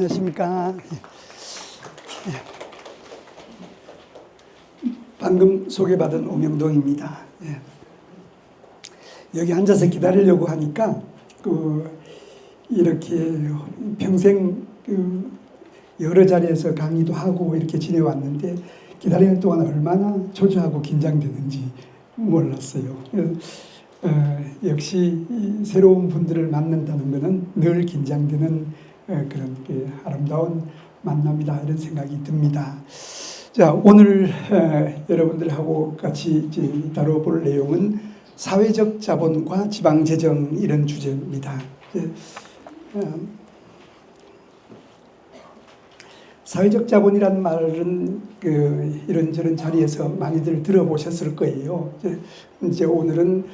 안녕하십니까. 방금 소개받은 오명동입니다. 여기 앉아서 기다리려고 하니까 이렇게 평생 여러 자리에서 강의도 하고 이렇게 지내왔는데 기다리는 동안 얼마나 초조하고 긴장되는지 몰랐어요. 역시 새로운 분들을 만난다는 것은 늘 긴장되는 그런 아름다운 만남이다 이런 생각이 듭니다. 자, 오늘 여러분들하고 같이 다뤄볼 내용은 사회적 자본과 지방재정 이런 주제입니다. 사회적 자본이란 말은 이런저런 자리에서 많이들 들어보셨을 거예요. 이제 오늘은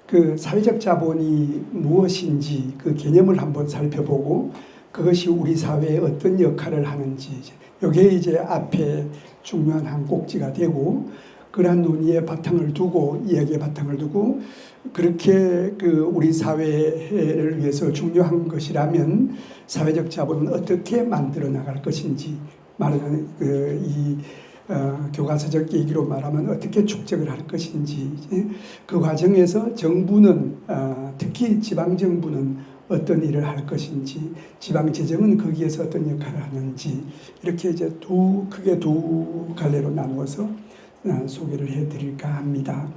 그 사회적 자본이 무엇인지 그 개념을 한번 살펴보고 그것이 우리 사회에 어떤 역할을 하는지 이게 이제 앞에 중요한 한 꼭지가 되고 그러한 논의의 바탕을 두고 이야기의 바탕을 두고 그렇게 우리 사회를 위해서 중요한 것이라면 사회적 자본은 어떻게 만들어 나갈 것인지 말하는 교과서적 얘기로 말하면 어떻게 축적을 할 것인지 그 과정에서 정부는 특히 지방정부는 어떤 일을 할 것인지 지방재정은 거기에서 어떤 역할을 하는지 이렇게 이제 크게 두 갈래로 나누어서 소개를 해드릴까 합니다.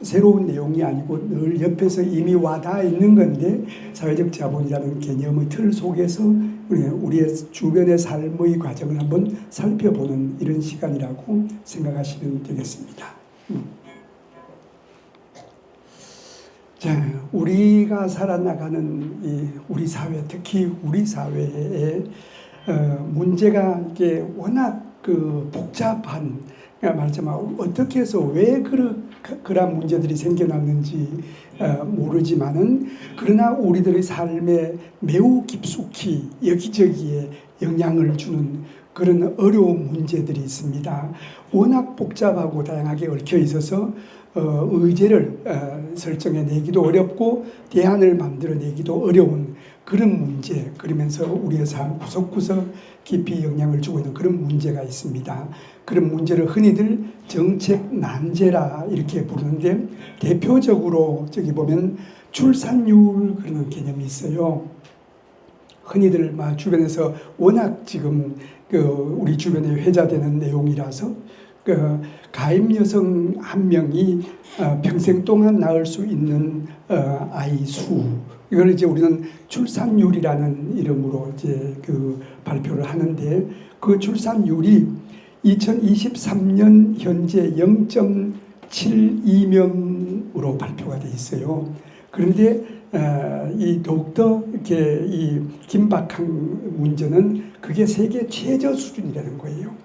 새로운 내용이 아니고 늘 옆에서 이미 와닿아 있는 건데 사회적 자본이라는 개념의 틀 속에서 우리의 주변의 삶의 과정을 한번 살펴보는 이런 시간이라고 생각하시면 되겠습니다. 자, 우리가 살아나가는 우리 사회, 특히 우리 사회의 문제가 이게 워낙 복잡한 말하자면 어떻게 해서 왜 그런 문제들이 생겨났는지 모르지만은 그러나 우리들의 삶에 매우 깊숙이 여기저기에 영향을 주는 그런 어려운 문제들이 있습니다. 워낙 복잡하고 다양하게 얽혀 있어서 의제를 설정해내기도 어렵고 대안을 만들어내기도 어려운 그런 문제, 그러면서 우리의 삶 구석구석 깊이 영향을 주고 있는 그런 문제가 있습니다. 그런 문제를 흔히들 정책 난제라 이렇게 부르는데 대표적으로 저기 보면 출산율 그런 개념이 있어요. 흔히들 주변에서 워낙 지금 우리 주변에 회자되는 내용이라서 가임 여성 한 명이 평생 동안 낳을 수 있는 아이 수 이걸 이제 우리는 출산율이라는 이름으로 이제 발표를 하는데 그 출산율이 2023년 현재 0.72명으로 발표가 돼 있어요. 그런데 더욱더 이렇게 이 긴박한 문제는 그게 세계 최저 수준이라는 거예요.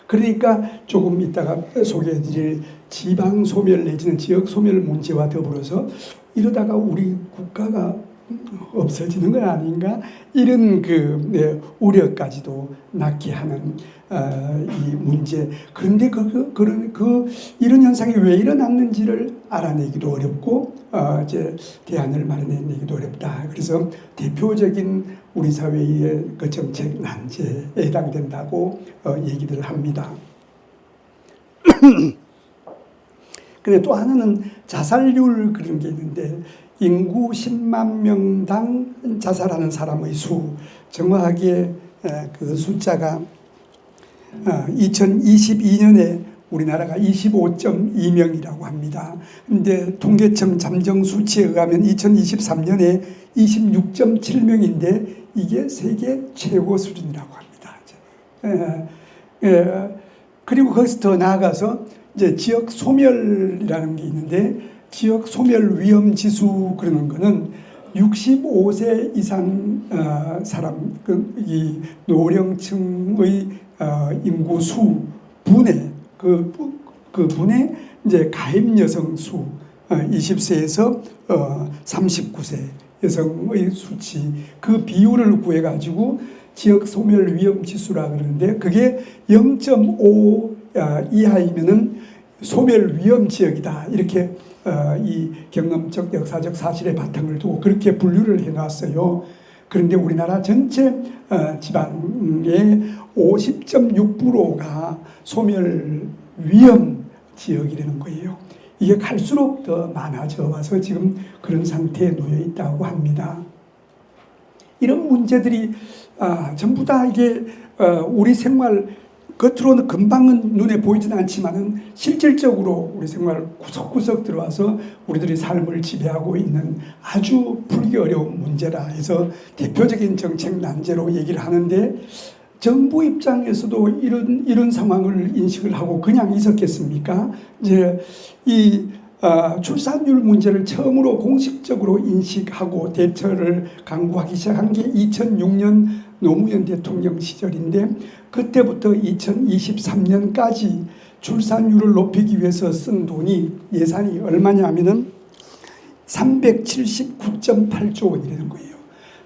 그러니까 조금 이따가 소개해드릴 지방 소멸 내지는 지역 소멸 문제와 더불어서 이러다가 우리 국가가 없어지는 건 아닌가 이런 우려까지도 낳게 하는 이 문제. 그런데 이런 현상이 왜 일어났는지를 알아내기도 어렵고 이제 대안을 마련해내기도 어렵다. 그래서 대표적인 우리 사회의 그 정책 난제에 해당된다고 얘기를 합니다. 근데 또 하나는 자살률 그런 게 있는데 인구 10만 명당 자살하는 사람의 수 정확하게 그 숫자가 2022년에 우리나라가 25.2명이라고 합니다. 근데 통계청 잠정 수치에 의하면 2023년에 26.7명인데 이게 세계 최고 수준이라고 합니다. 그리고 거기서 더 나아가서 이제 지역 소멸이라는 게 있는데 지역 소멸 위험 지수 그러는 거는 65세 이상 사람 이 노령층의 인구 수 분의 그 분의 이제 가임 여성 수 20세에서 39세 여성의 수치 그 비율을 구해 가지고 지역 소멸 위험 지수라 그러는데 그게 0.5 이하이면은 소멸 위험 지역이다 이렇게 이 경험적 역사적 사실의 바탕을 두고 그렇게 분류를 해놨어요. 그런데 우리나라 전체 지방의 50.6%가 소멸 위험 지역이라는 거예요. 이게 갈수록 더 많아져 와서 지금 그런 상태에 놓여 있다고 합니다. 이런 문제들이 전부 다 이게 우리 생활 겉으로는 금방은 눈에 보이지는 않지만은 실질적으로 우리 생활 구석구석 들어와서 우리들의 삶을 지배하고 있는 아주 풀기 어려운 문제라 해서 대표적인 정책 난제로 얘기를 하는데, 정부 입장에서도 이런 상황을 인식을 하고 그냥 있었겠습니까? 이제 이 출산율 문제를 처음으로 공식적으로 인식하고 대처를 강구하기 시작한 게 2006년 노무현 대통령 시절인데, 그때부터 2023년까지 출산율을 높이기 위해서 쓴 돈이, 예산이 얼마냐 하면은 379.8조 원이라는 거예요.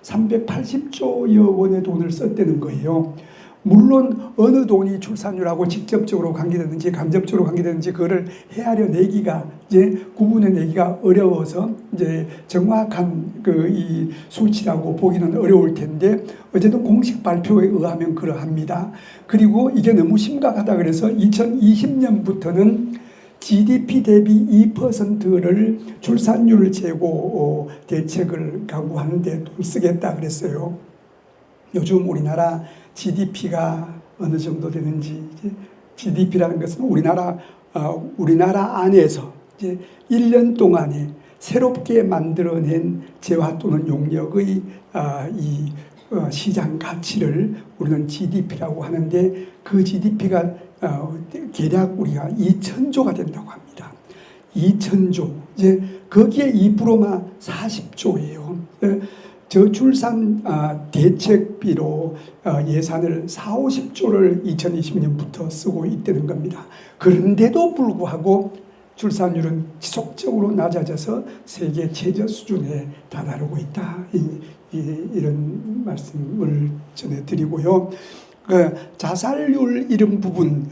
380조여 원의 돈을 썼다는 거예요. 물론 어느 돈이 출산율하고 직접적으로 관계되는지 간접적으로 관계되는지 그거를 헤아려내기가, 이제 구분해내기가 어려워서 이제 정확한 이 수치라고 보기는 어려울 텐데, 어쨌든 공식 발표에 의하면 그러합니다. 그리고 이게 너무 심각하다 그래서 2020년부터는 GDP 대비 2%를 출산율 제고 대책을 강구하는 데 돈 쓰겠다 그랬어요. 요즘 우리나라 GDP가 어느 정도 되는지, GDP라는 것은 우리나라 안에서 이제 1년 동안에 새롭게 만들어낸 재화 또는 용역의 이 시장 가치를 우리는 GDP라고 하는데, 그 GDP가 대략 우리가 2,000조가 된다고 합니다. 2,000조. 이제 거기에 2%만 40조예요. 저출산 대책비로 예산을 40~50조를 2020년부터 쓰고 있다는 겁니다. 그런데도 불구하고 출산율은 지속적으로 낮아져서 세계 최저 수준에 다다르고 있다. 이런 말씀을 전해드리고요. 자살률 이런 부분,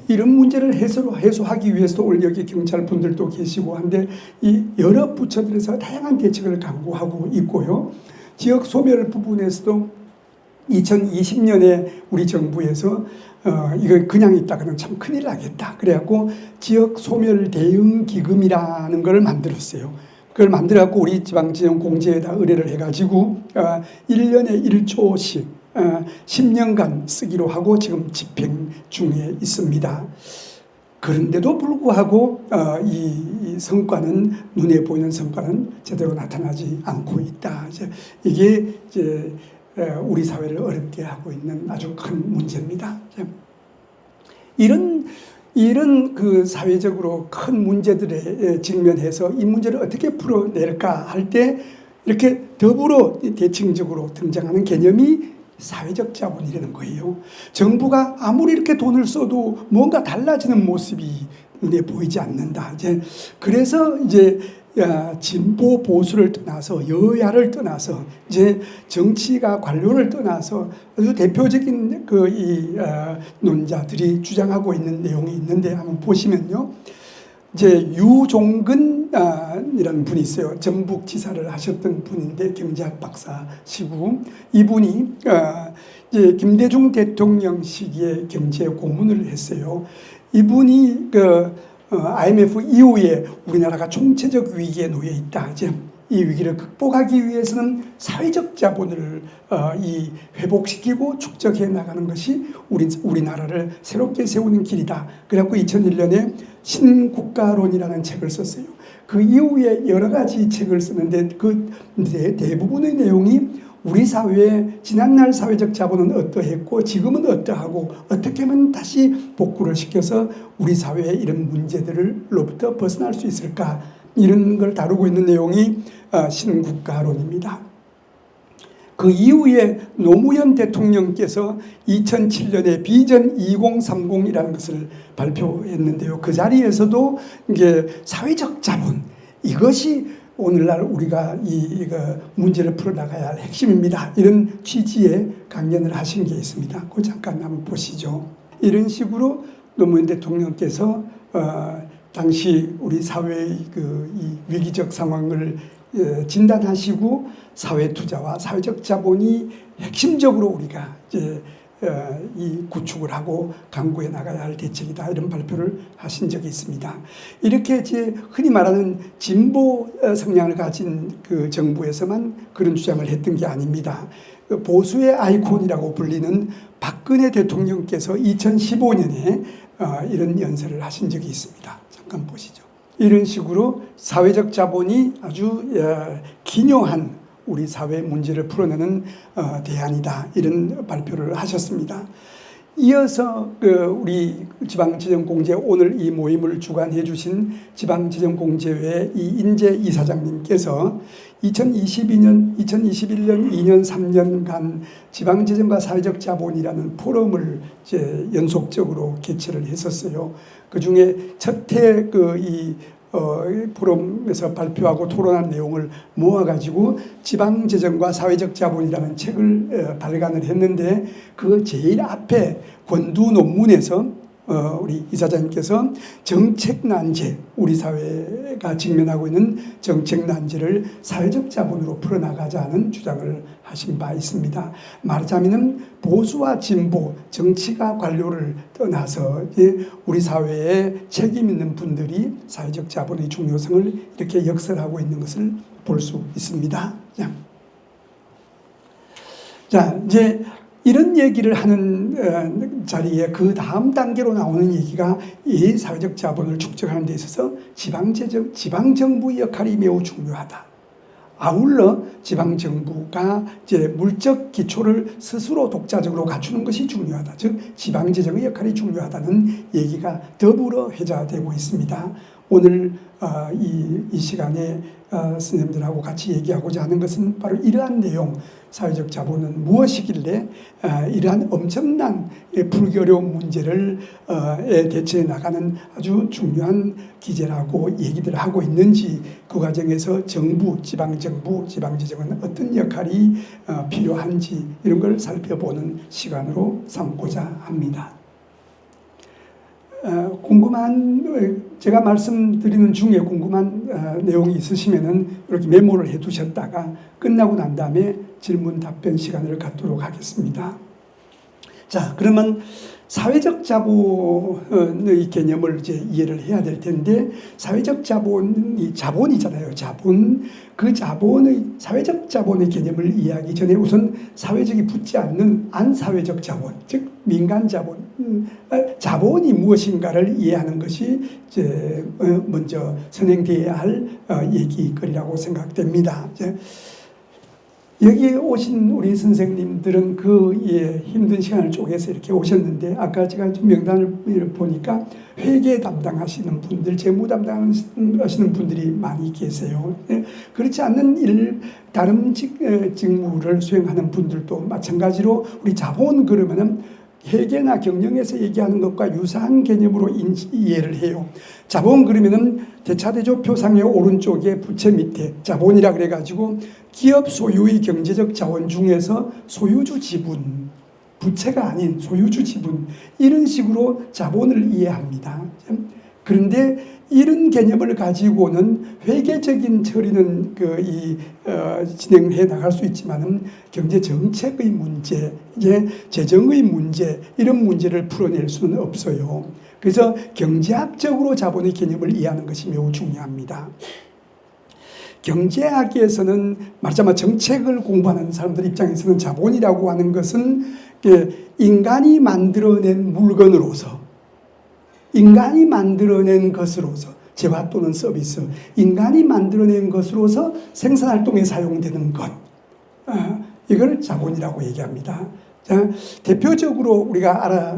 이런 문제를 해소하기 위해서도 오늘 여기 경찰분들도 계시고 한데, 이 여러 부처들에서 다양한 대책을 강구하고 있고요. 지역 소멸 부분에서도 2020년에 우리 정부에서 이거 그냥 있다가는 참 큰일 나겠다. 그래갖고 지역 소멸 대응 기금이라는 걸 만들었어요. 그걸 만들어갖고 우리 지방지정공제에다 의뢰를 해가지고 1년에 1조씩 10년간 쓰기로 하고 지금 집행 중에 있습니다. 그런데도 불구하고 이 성과는, 눈에 보이는 성과는 제대로 나타나지 않고 있다. 이게 이제 우리 사회를 어렵게 하고 있는 아주 큰 문제입니다. 이런 그 사회적으로 큰 문제들에 직면해서 이 문제를 어떻게 풀어낼까 할 때, 이렇게 더불어 대칭적으로 등장하는 개념이 사회적 자본이라는 거예요. 정부가 아무리 이렇게 돈을 써도 뭔가 달라지는 모습이 눈에 보이지 않는다. 그래서 이제 진보 보수를 떠나서, 여야를 떠나서, 이제 정치가 관료를 떠나서 아주 대표적인 논자들이 주장하고 있는 내용이 있는데, 한번 보시면요. 이제 유종근이라는 분이 있어요. 전북지사를 하셨던 분인데, 경제학 박사시고, 이분이 이제 김대중 대통령 시기에 경제 고문을 했어요. 이분이 IMF 이후에 우리나라가 총체적 위기에 놓여 있다. 이제 이 위기를 극복하기 위해서는 사회적 자본을 회복시키고 축적해 나가는 것이 우리나라를 새롭게 세우는 길이다. 그래갖고 2001년에 신국가론이라는 책을 썼어요. 그 이후에 여러 가지 책을 쓰는데, 그 대부분의 내용이 우리 사회의 지난날 사회적 자본은 어떠했고 지금은 어떠하고 어떻게 하면 다시 복구를 시켜서 우리 사회의 이런 문제들로부터 벗어날 수 있을까, 이런 걸 다루고 있는 내용이 신국가론입니다. 그 이후에 노무현 대통령께서 2007년에 비전 2030이라는 것을 발표했는데요. 그 자리에서도 이게 사회적 자본, 이것이 오늘날 우리가 이거 문제를 풀어나가야 할 핵심입니다. 이런 취지의 강연을 하신 게 있습니다. 그 잠깐 한번 보시죠. 이런 식으로 노무현 대통령께서 당시 우리 사회의 이 위기적 상황을 진단하시고 사회 투자와 사회적 자본이 핵심적으로 우리가 이제 이 구축을 하고 강구해 나가야 할 대책이다, 이런 발표를 하신 적이 있습니다. 이렇게 이제 흔히 말하는 진보 성향을 가진 그 정부에서만 그런 주장을 했던 게 아닙니다. 보수의 아이콘이라고 불리는 박근혜 대통령께서 2015년에 이런 연설을 하신 적이 있습니다. 잠깐 보시죠. 이런 식으로 사회적 자본이 아주 기묘한 우리 사회 문제를 풀어내는 대안이다, 이런 발표를 하셨습니다. 이어서 우리 지방재정공제, 오늘 이 모임을 주관해 주신 지방재정공제회 이인재 이사장님께서 2021년 2년 3년간 지방재정과 사회적 자본이라는 포럼을 이제 연속적으로 개최를 했었어요. 그 중에 첫해 이 포럼에서 발표하고 토론한 내용을 모아가지고 지방재정과 사회적 자본이라는 책을 발간을 했는데, 그 제일 앞에 권두 논문에서 우리 이사장님께서 정책 난제, 우리 사회가 직면하고 있는 정책 난제를 사회적 자본으로 풀어나가자는 주장을 하신 바 있습니다. 말하자면 보수와 진보, 정치가 관료를 떠나서 우리 사회에 책임 있는 분들이 사회적 자본의 중요성을 이렇게 역설하고 있는 것을 볼 수 있습니다. 자, 이제 이런 얘기를 하는 자리에 그 다음 단계로 나오는 얘기가 이 사회적 자본을 축적하는 데 있어서 지방정부의 역할이 매우 중요하다. 아울러 지방정부가 이제 물적 기초를 스스로 독자적으로 갖추는 것이 중요하다. 즉 지방재정의 역할이 중요하다는 얘기가 더불어 회자되고 있습니다. 오늘 이 시간에 선생님들하고 같이 얘기하고자 하는 것은 바로 이러한 내용, 사회적 자본은 무엇이길래 이러한 엄청난 풀기 어려운 문제를 대처해 나가는 아주 중요한 기제라고 얘기들을 하고 있는지, 그 과정에서 정부, 지방정부, 지방재정은 어떤 역할이 필요한지, 이런 걸 살펴보는 시간으로 삼고자 합니다. 제가 말씀드리는 중에 궁금한 내용이 있으시면은 이렇게 메모를 해 두셨다가 끝나고 난 다음에 질문 답변 시간을 갖도록 하겠습니다. 자, 그러면 사회적 자본의 개념을 이제 이해를 해야 될 텐데, 사회적 자본이 자본이잖아요. 자본. 그 자본의, 사회적 자본의 개념을 이해하기 전에 우선 사회적이 붙지 않는 안사회적 자본, 즉 민간 자본, 자본이 무엇인가를 이해하는 것이 이제 먼저 선행되어야 할 얘기거리라고 생각됩니다. 여기에 오신 우리 선생님들은 힘든 시간을 쪼개서 이렇게 오셨는데, 아까 제가 명단을 보니까 회계 담당하시는 분들, 재무 담당하시는 분들이 많이 계세요. 그렇지 않는 다른 직무를 수행하는 분들도 마찬가지로 우리 자본 그러면은 회계나 경영에서 얘기하는 것과 유사한 개념으로 이해를 해요. 자본 그러면은 대차대조표상의 오른쪽에 부채 밑에 자본이라 그래가지고 기업 소유의 경제적 자원 중에서 소유주 지분, 부채가 아닌 소유주 지분, 이런 식으로 자본을 이해합니다. 그런데 이런 개념을 가지고는 회계적인 처리는 진행해 나갈 수 있지만은 경제 정책의 문제, 재정의 문제, 이런 문제를 풀어낼 수는 없어요. 그래서 경제학적으로 자본의 개념을 이해하는 것이 매우 중요합니다. 경제학에서는 말하자면 정책을 공부하는 사람들 입장에서는 자본이라고 하는 것은 인간이 만들어낸 물건으로서, 인간이 만들어낸 것으로서, 재화 또는 서비스, 인간이 만들어낸 것으로서 생산활동에 사용되는 것, 이걸 자본이라고 얘기합니다. 자, 대표적으로 우리가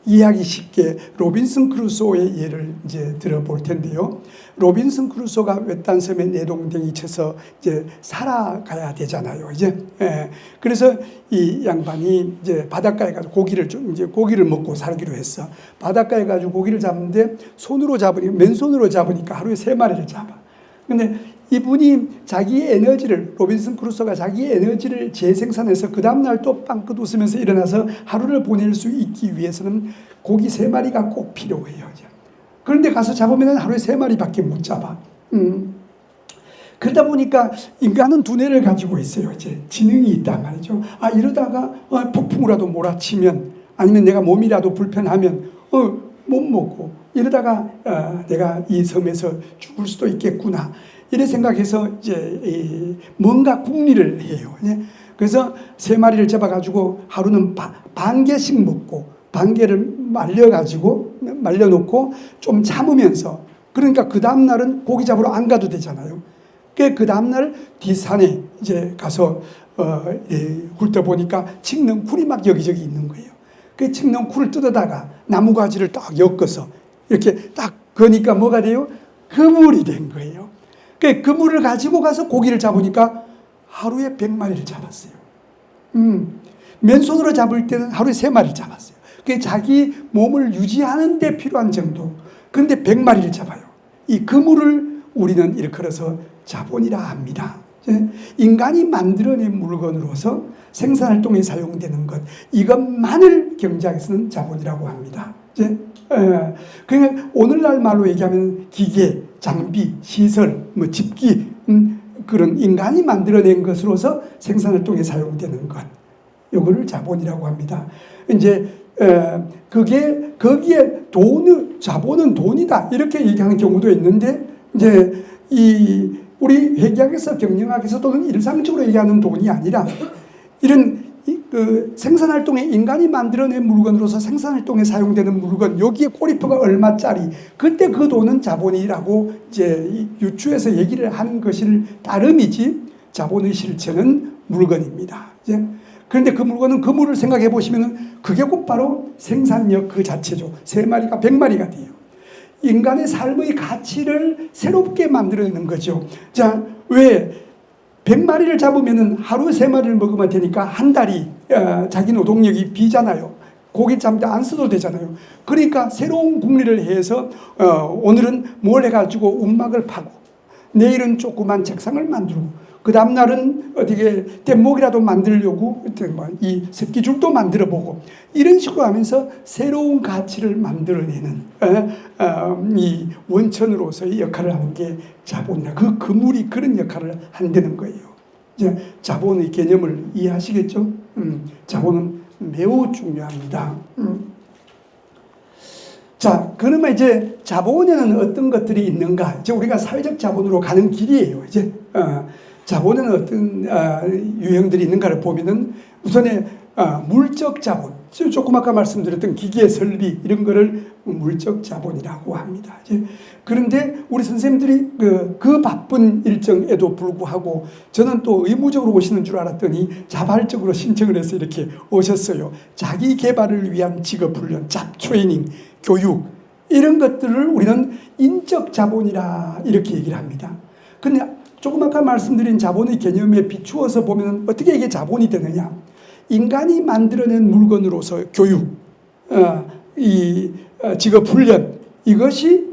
이해하기 쉽게 로빈슨 크루소의 예를 이제 들어볼 텐데요. 로빈슨 크루소가 외딴 섬에 내동댕이 쳐서 이제 살아가야 되잖아요. 그래서 이 양반이 이제 바닷가에 가서 고기를 먹고 살기로 했어. 바닷가에 가지고 고기를 잡는데 맨손으로 잡으니까 하루에 3마리를 잡아. 근데 이분이 로빈슨 크루소가 자기의 에너지를 재생산해서 그 다음날 또 빵긋 웃으면서 일어나서 하루를 보낼 수 있기 위해서는 고기 3마리가 꼭 필요해요. 그런데 가서 잡으면 하루에 3마리밖에 못 잡아. 그러다 보니까 인간은 두뇌를 가지고 있어요. 이제 지능이 있단 말이죠. 이러다가 폭풍우라도 몰아치면, 아니면 내가 몸이라도 불편하면 못 먹고, 이러다가 내가 이 섬에서 죽을 수도 있겠구나, 이래 생각해서 이제 뭔가 궁리를 해요. 그래서 3마리를 잡아가지고 하루는 반 개씩 먹고, 반 개를 말려놓고 좀 참으면서, 그러니까 그 다음날은 고기 잡으러 안 가도 되잖아요. 그 다음날 뒷산에 이제 가서 훑어보니까 칡넝쿨이 막 여기저기 있는 거예요. 그 칡넝쿨을 뜯어다가 나무가지를 딱 엮어서 이렇게 딱 거니까 뭐가 돼요? 그물이 된 거예요. 그 그물을 가지고 가서 고기를 잡으니까 하루에 100마리를 잡았어요. 맨손으로 잡을 때는 하루에 3마리를 잡았어요. 그게 자기 몸을 유지하는 데 필요한 정도. 그런데 100마리를 잡아요. 이 그물을 우리는 일컬어서 자본이라 합니다. 인간이 만들어낸 물건으로서 생산활동에 사용되는 것, 이것만을 경제학에서는 자본이라고 합니다. 그러니까 오늘날 말로 얘기하면 기계, 장비, 시설, 집기, 그런 인간이 만들어낸 것으로서 생산활동에 사용되는 것, 이거를 자본이라고 합니다. 이제 거기에 자본은 돈이다, 이렇게 얘기하는 경우도 있는데, 이제 우리 회계학에서, 경영학에서 또는 일상적으로 얘기하는 돈이 아니라, 이런 생산활동에 인간이 만들어낸 물건으로서 생산활동에 사용되는 물건, 여기에 꼬리표가 얼마짜리, 그때 그 돈은 자본이라고 이제 유추해서 얘기를 하는 것일 따름이지, 자본의 실체는 물건입니다. 그런데 그 물건은, 그물을 생각해 보시면 그게 곧바로 생산력 그 자체죠. 3마리가 100마리가 돼요. 인간의 삶의 가치를 새롭게 만들어내는 거죠. 자, 왜 100마리를 잡으면 하루 3마리를 먹으면 되니까 한 달이 자기 노동력이 비잖아요. 고기 잡는데 안 써도 되잖아요. 그러니까 새로운 궁리를 해서 오늘은 뭘 해가지고 움막을 파고, 내일은 조그만 책상을 만들고, 그 다음날은 어떻게 뗏목이라도 만들려고 이 습기줄도 만들어보고, 이런 식으로 하면서 새로운 가치를 만들어내는 이 원천으로서의 역할을 하는 게 자본이다. 그 그물이 그런 역할을 한다는 거예요. 이제 자본의 개념을 이해하시겠죠? 자본은 매우 중요합니다. 자, 그러면 이제 자본에는 어떤 것들이 있는가? 이제 우리가 사회적 자본으로 가는 길이에요. 이제 자본에는 어떤 유형들이 있는가를 보면은, 우선에 물적 자본, 조금 아까 말씀드렸던 기계 설비, 이런 거를 물적 자본이라고 합니다. 그런데 우리 선생님들이 그 바쁜 일정에도 불구하고 저는 또 의무적으로 오시는 줄 알았더니 자발적으로 신청을 해서 이렇게 오셨어요. 자기 개발을 위한 직업 훈련, 잡 트레이닝, 교육, 이런 것들을 우리는 인적 자본이라 이렇게 얘기를 합니다. 근데 조금 아까 말씀드린 자본의 개념에 비추어서 보면 어떻게 이게 자본이 되느냐? 인간이 만들어낸 물건으로서 교육, 이 직업 훈련, 이것이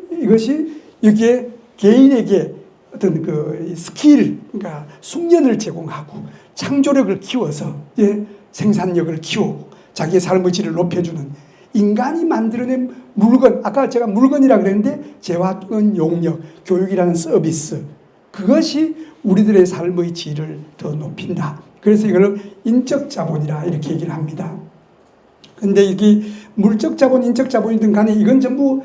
여기에 개인에게 어떤 그 스킬, 그러니까 숙련을 제공하고 창조력을 키워서 생산력을 키우고 자기의 삶의 질을 높여주는, 인간이 만들어낸 물건, 아까 제가 물건이라 그랬는데 재화 또는 용역, 교육이라는 서비스, 그것이 우리들의 삶의 질을 더 높인다. 그래서 이걸 인적 자본이라 이렇게 얘기를 합니다. 근데 이게 물적 자본, 인적 자본이든 간에 이건 전부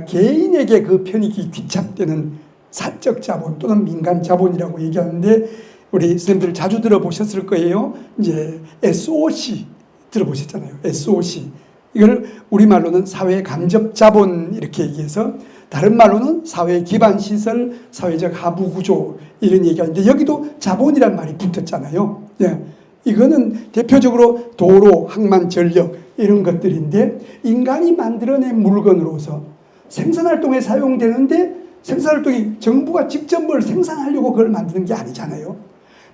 개인에게 그 편익이 귀착되는 사적 자본 또는 민간 자본이라고 얘기하는데, 우리 선생님들 자주 들어보셨을 거예요. 이제 SOC 들어보셨잖아요. SOC. 이걸 우리말로는 사회 간접 자본 이렇게 얘기해서, 다른 말로는 사회 기반 시설, 사회적 하부 구조, 이런 얘기하는데, 여기도 자본이란 말이 붙었잖아요. 이거는 대표적으로 도로, 항만, 전력, 이런 것들인데, 인간이 만들어낸 물건으로서 생산활동에 사용되는데, 생산활동이 정부가 직접 뭘 생산하려고 그걸 만드는 게 아니잖아요.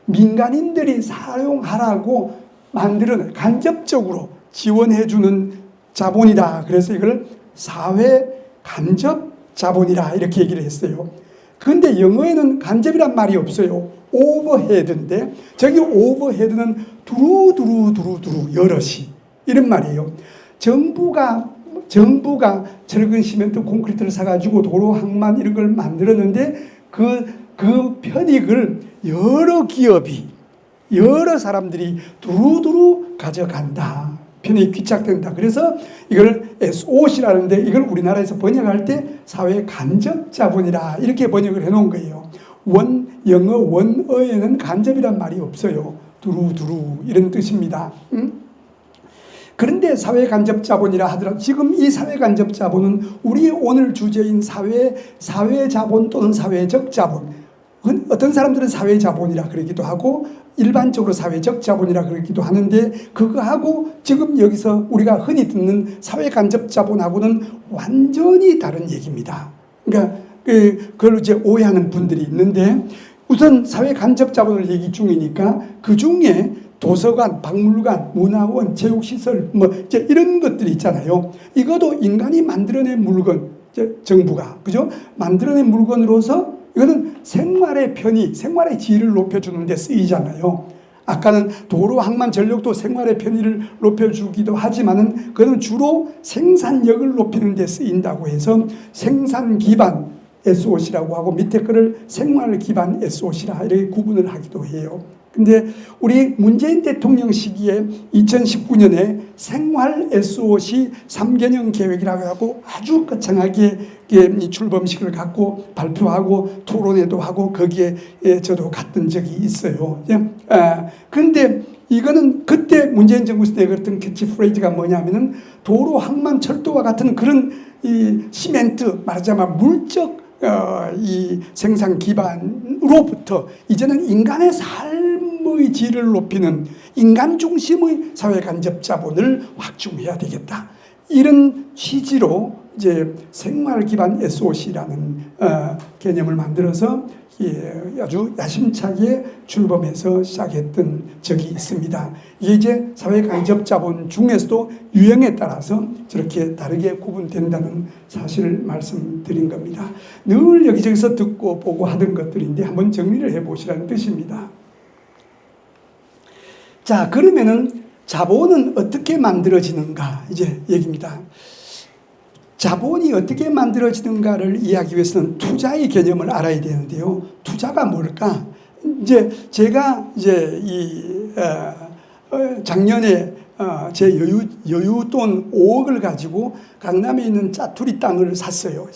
민간인들이 사용하라고 만들어낸, 간접적으로 지원해주는 자본이다. 그래서 이걸 사회 간접 자본이라 이렇게 얘기를 했어요. 그런데 영어에는 간접이란 말이 없어요. 오버헤드인데, 저기 오버헤드는 두루두루 여럿이, 이런 말이에요. 정부가 철근, 시멘트, 콘크리트를 사가지고 도로, 항만 이런 걸 만들었는데, 그 그 편익을 여러 기업이, 여러 사람들이 두루두루 가져간다. 편익이 귀착된다. 그래서 이걸 SOC라는데 이걸 우리나라에서 번역할 때 사회 간접 자본이라 이렇게 번역을 해놓은 거예요. 영어 원어에는 간접이란 말이 없어요. 두루두루 이런 뜻입니다. 그런데 사회 간접 자본이라 하더라도 지금 이 사회 간접 자본은 우리 오늘 주제인 사회 자본 또는 사회적 자본, 어떤 사람들은 사회 자본이라 그러기도 하고 일반적으로 사회적 자본이라 그러기도 하는데, 그거하고 지금 여기서 우리가 흔히 듣는 사회 간접 자본하고는 완전히 다른 얘기입니다. 그러니까 그걸 이제 오해하는 분들이 있는데, 우선 사회 간접 자본을 얘기 중이니까 그 중에 도서관, 박물관, 문화원, 체육시설 뭐 이제 이런 것들이 있잖아요. 이것도 인간이 만들어낸 물건, 정부가 그죠? 만들어낸 물건으로서 이거는 생활의 편의, 생활의 질을 높여주는 데 쓰이잖아요. 아까는 도로, 항만, 전력도 생활의 편의를 높여주기도 하지만은 그는 주로 생산력을 높이는 데 쓰인다고 해서 생산 기반 SOC라고 하고 밑에 거를 생활 기반 SOC라 이렇게 구분을 하기도 해요. 근데 우리 문재인 대통령 시기에 2019년에 생활 SOC 3개년 계획이라고 하고 아주 거창하게 출범식을 갖고 발표하고 토론회도 하고 거기에 저도 갔던 적이 있어요. 그런데 이거는 그때 문재인 정부 때 그랬던 캐치프레이즈가 뭐냐면은 도로, 항만, 철도와 같은 그런 이 시멘트, 말하자면 물적 이 생산 기반으로부터 이제는 인간의 삶의 질을 높이는 인간 중심의 사회 간접 자본을 확충해야 되겠다. 이런 취지로 이제 생활 기반 SOC라는 개념을 만들어서 아주 야심차게 출범해서 시작했던 적이 있습니다. 이게 이제 사회 간접 자본 중에서도 유형에 따라서 저렇게 다르게 구분된다는 사실을 말씀드린 겁니다. 늘 여기저기서 듣고 보고 하던 것들인데 한번 정리를 해보시라는 뜻입니다. 자, 그러면은 자본은 어떻게 만들어지는가 이제 얘기입니다. 자본이 어떻게 만들어지는가를 이해하기 위해서는 투자의 개념을 알아야 되는데요. 투자가 뭘까? 이제 제가 이제 작년에 제 여윳돈 5억을 가지고 강남에 있는 짜투리 땅을 샀어요.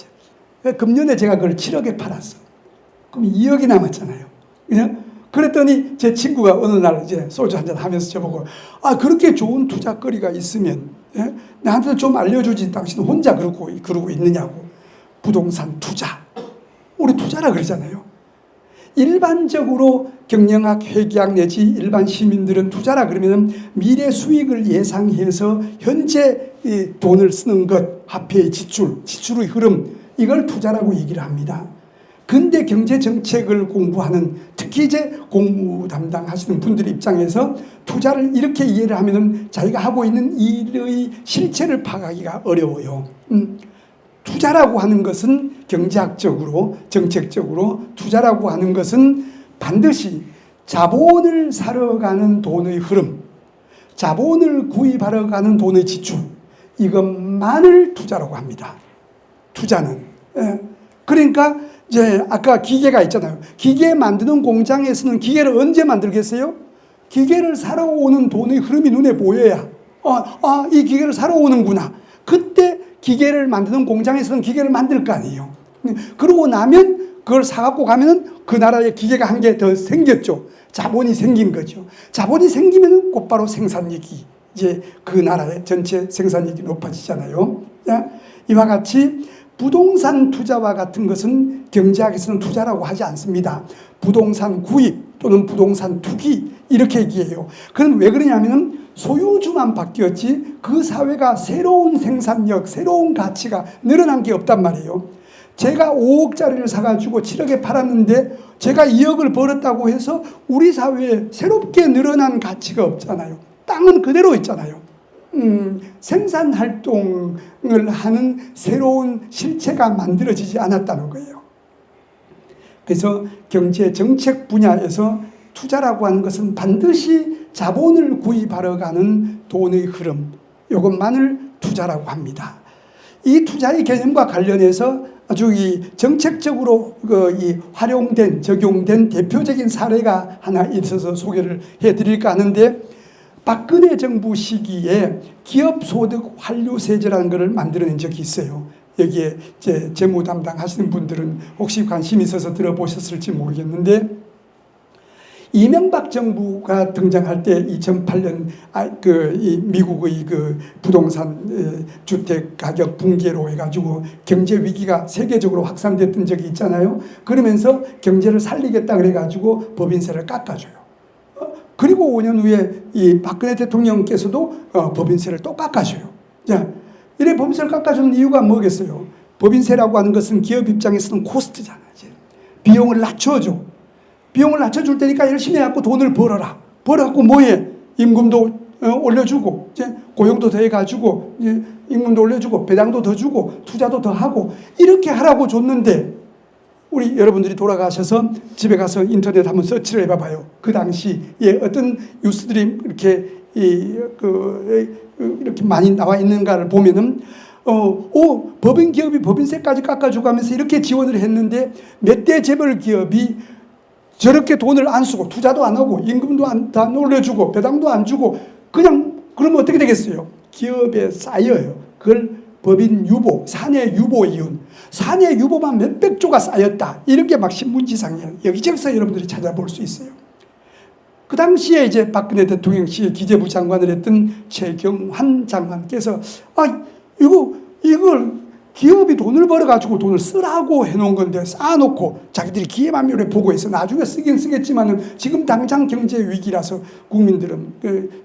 금년에 제가 그걸 7억에 팔았어. 그럼 2억이 남았잖아요. 그랬더니 제 친구가 어느 날 이제 소주 한잔 하면서 저보고, 그렇게 좋은 투자거리가 있으면 나한테 좀 알려주지, 당신 혼자 그러고 있느냐고. 부동산 투자, 우리 투자라 그러잖아요. 일반적으로 경영학, 회계학 내지 일반 시민들은 투자라 그러면 미래 수익을 예상해서 현재 돈을 쓰는 것, 화폐의 지출의 흐름, 이걸 투자라고 얘기를 합니다. 근대 경제 정책을 공부하는, 특히 이제 공무 담당하시는 분들 입장에서 투자를 이렇게 이해를 하면은 자기가 하고 있는 일의 실체를 파악하기가 어려워요. 투자라고 하는 것은 경제학적으로, 정책적으로 투자라고 하는 것은 반드시 자본을 사러 가는 돈의 흐름, 자본을 구입하러 가는 돈의 지출, 이것만을 투자라고 합니다. 투자는. 그러니까 이제 아까 기계가 있잖아요. 기계 만드는 공장에서는 기계를 언제 만들겠어요? 기계를 사러 오는 돈의 흐름이 눈에 보여야 이 기계를 사러 오는구나. 그때 기계를 만드는 공장에서는 기계를 만들 거 아니에요. 그러고 나면 그걸 사갖고 가면은 그 나라에 기계가 한 개 더 생겼죠. 자본이 생긴 거죠. 자본이 생기면은 곧바로 생산력이, 이제 그 나라의 전체 생산력이 높아지잖아요. 이와 같이 부동산 투자와 같은 것은 경제학에서는 투자라고 하지 않습니다. 부동산 구입 또는 부동산 투기 이렇게 얘기해요. 그건 왜 그러냐면 소유주만 바뀌었지 그 사회가 새로운 생산력, 새로운 가치가 늘어난 게 없단 말이에요. 제가 5억짜리를 사가지고 7억에 팔았는데 제가 2억을 벌었다고 해서 우리 사회에 새롭게 늘어난 가치가 없잖아요. 땅은 그대로 있잖아요. 생산활동을 하는 새로운 실체가 만들어지지 않았다는 거예요. 그래서 경제 정책 분야에서 투자라고 하는 것은 반드시 자본을 구입하러 가는 돈의 흐름, 이것만을 투자라고 합니다. 이 투자의 개념과 관련해서 아주 이 정책적으로 이 활용된 적용된 대표적인 사례가 하나 있어서 소개를 해드릴까 하는데, 박근혜 정부 시기에 기업소득 환류세제라는 것을 만들어낸 적이 있어요. 여기에 이제 재무 담당하시는 분들은 혹시 관심 있어서 들어보셨을지 모르겠는데, 이명박 정부가 등장할 때 2008년 이 미국의 그 부동산 주택 가격 붕괴로 해가지고 경제 위기가 세계적으로 확산됐던 적이 있잖아요. 그러면서 경제를 살리겠다 그래가지고 법인세를 깎아줘요. 그리고 5년 후에 이 박근혜 대통령께서도 법인세를 또 깎아줘요. 자, 이래 법인세를 깎아주는 이유가 뭐겠어요? 법인세라고 하는 것은 기업 입장에서는 코스트잖아요. 비용을 낮춰줘. 비용을 낮춰줄 테니까 열심히 해갖고 돈을 벌어라. 벌어갖고 뭐해? 임금도 올려주고, 이제 고용도 더 해가지고, 이제 임금도 올려주고, 배당도 더 주고, 투자도 더 하고, 이렇게 하라고 줬는데, 우리 여러분들이 돌아가셔서 집에 가서 인터넷 한번 서치를 해봐봐요. 그 당시에 어떤 뉴스들이 이렇게 많이 나와 있는가를 보면은, 법인 기업이 법인세까지 깎아주고 하면서 이렇게 지원을 했는데, 몇 대 재벌 기업이 저렇게 돈을 안 쓰고 투자도 안 하고 임금도 안 올려주고 배당도 안 주고 그냥 그러면 어떻게 되겠어요? 기업에 쌓여요. 그걸 법인 유보, 사내 유보 이윤, 사내 유보만 몇백 조가 쌓였다. 이런 게 막 신문지상에 여기저기서 여러분들이 찾아볼 수 있어요. 그 당시에 이제 박근혜 대통령 시에 기재부 장관을 했던 최경환 장관께서 이걸 기업이 돈을 벌어가지고 돈을 쓰라고 해놓은 건데 쌓아놓고 자기들이 기회만묘를 보고 있어. 나중에 쓰긴 쓰겠지만은 지금 당장 경제 위기라서 국민들은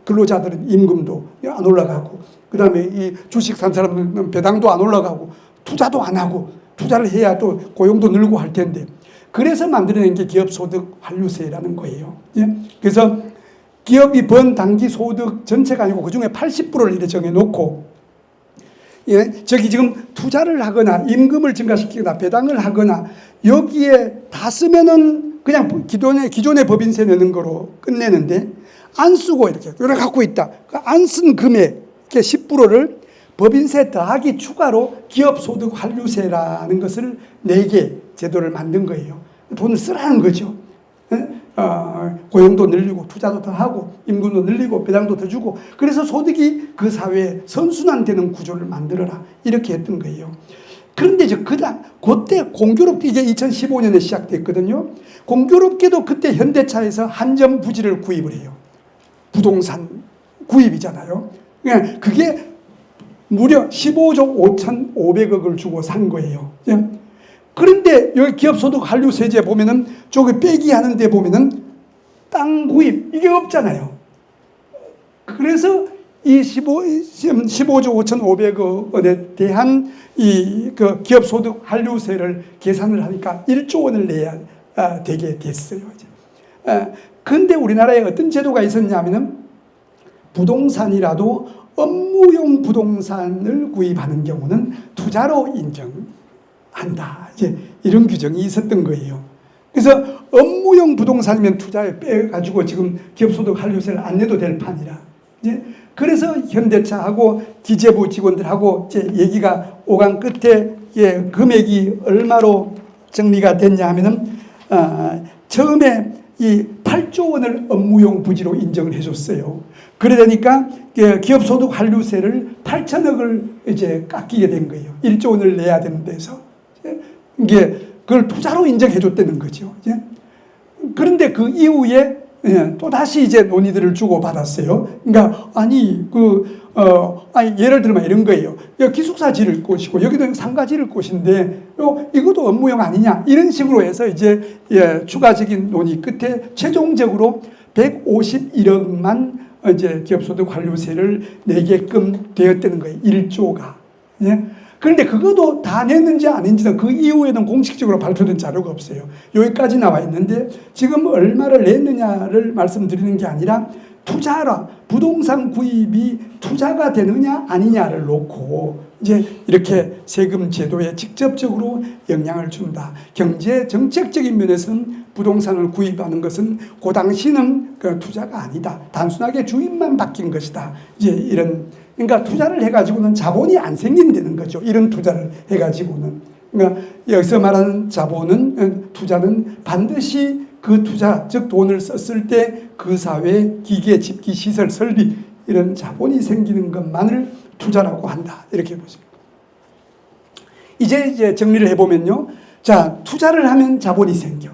근로자들은 임금도 안 올라가고, 그 다음에 이 주식 산 사람은 배당도 안 올라가고, 투자도 안 하고, 투자를 해야 또 고용도 늘고 할 텐데, 그래서 만들어낸 게 기업소득 환류세라는 거예요. 그래서 기업이 번 당기 소득 전체가 아니고 그 중에 80%를 이렇게 정해놓고, 저기 지금 투자를 하거나 임금을 증가시키거나 배당을 하거나 여기에 다 쓰면은 그냥 기존의 법인세 내는 거로 끝내는데, 안 쓰고 이렇게 갖고 있다. 안 쓴 금액의 10%를 법인세 더하기 추가로 기업소득 환류세라는 것을 내게 제도를 만든 거예요. 돈을 쓰라는 거죠. 고용도 늘리고 투자도 더 하고 임금도 늘리고 배당도 더 주고, 그래서 소득이 그 사회에 선순환되는 구조를 만들어라, 이렇게 했던 거예요. 그런데 그때 공교롭게 이게 2015년에 시작됐거든요. 공교롭게도 그때 현대차에서 한전 부지를 구입을 해요. 부동산 구입이잖아요. 그게 무려 15조 5,500억을 주고 산 거예요. 그런데 여기 기업소득 환류세제 보면은 저기 빼기 하는데 보면은 땅 구입 이게 없잖아요. 그래서 이 15조 5,500억 원에 대한 그 기업소득 환류세를 계산을 하니까 1조 원을 내야 되게 됐어요. 그런데 우리나라에 어떤 제도가 있었냐면은 부동산이라도 업무용 부동산을 구입하는 경우는 투자로 인정한다. 이제 이런 규정이 있었던 거예요. 그래서 업무용 부동산이면 투자에 빼가지고 지금 기업소득 환류세를 안 내도 될 판이라. 그래서 현대차하고 기재부 직원들하고 이제 얘기가 오간 끝에 금액이 얼마로 정리가 됐냐 하면은 처음에 이 8조 원을 업무용 부지로 인정을 해줬어요. 그러니까 기업소득 환류세를 8천억을 이제 깎이게 된 거예요. 1조 원을 내야 되는 데서. 이게 그걸 투자로 인정해줬다는 거죠. 그런데 그 이후에 또 다시 이제 논의들을 주고 받았어요. 그러니까 예를 들면 이런 거예요. 기숙사 지을 곳이고 여기도 상가 지을 곳인데 이것도 업무용 아니냐, 이런 식으로 해서 이제 추가적인 논의 끝에 최종적으로 151억만 이제 기업소득 환류세를 내게끔 되었다는 거예요. 1조가. 그런데 그것도 다 냈는지 아닌지는 그 이후에는 공식적으로 발표된 자료가 없어요. 여기까지 나와 있는데 지금 얼마를 냈느냐를 말씀드리는 게 아니라 투자라, 부동산 구입이 투자가 되느냐 아니냐를 놓고 이제 이렇게 세금 제도에 직접적으로 영향을 준다. 경제 정책적인 면에서는 부동산을 구입하는 것은 그 당시는 그 투자가 아니다. 단순하게 주인만 바뀐 것이다. 이제 이런 그러니까 투자를 해가지고는 자본이 안 생긴다는 거죠. 이런 투자를 해가지고는. 그러니까 여기서 말하는 자본은, 투자는 반드시 그 투자, 즉 돈을 썼을 때 그 사회에 기계, 집기, 시설, 설비 이런 자본이 생기는 것만을 투자라고 한다. 이렇게 보죠. 이제 정리를 해보면요. 자, 투자를 하면 자본이 생겨.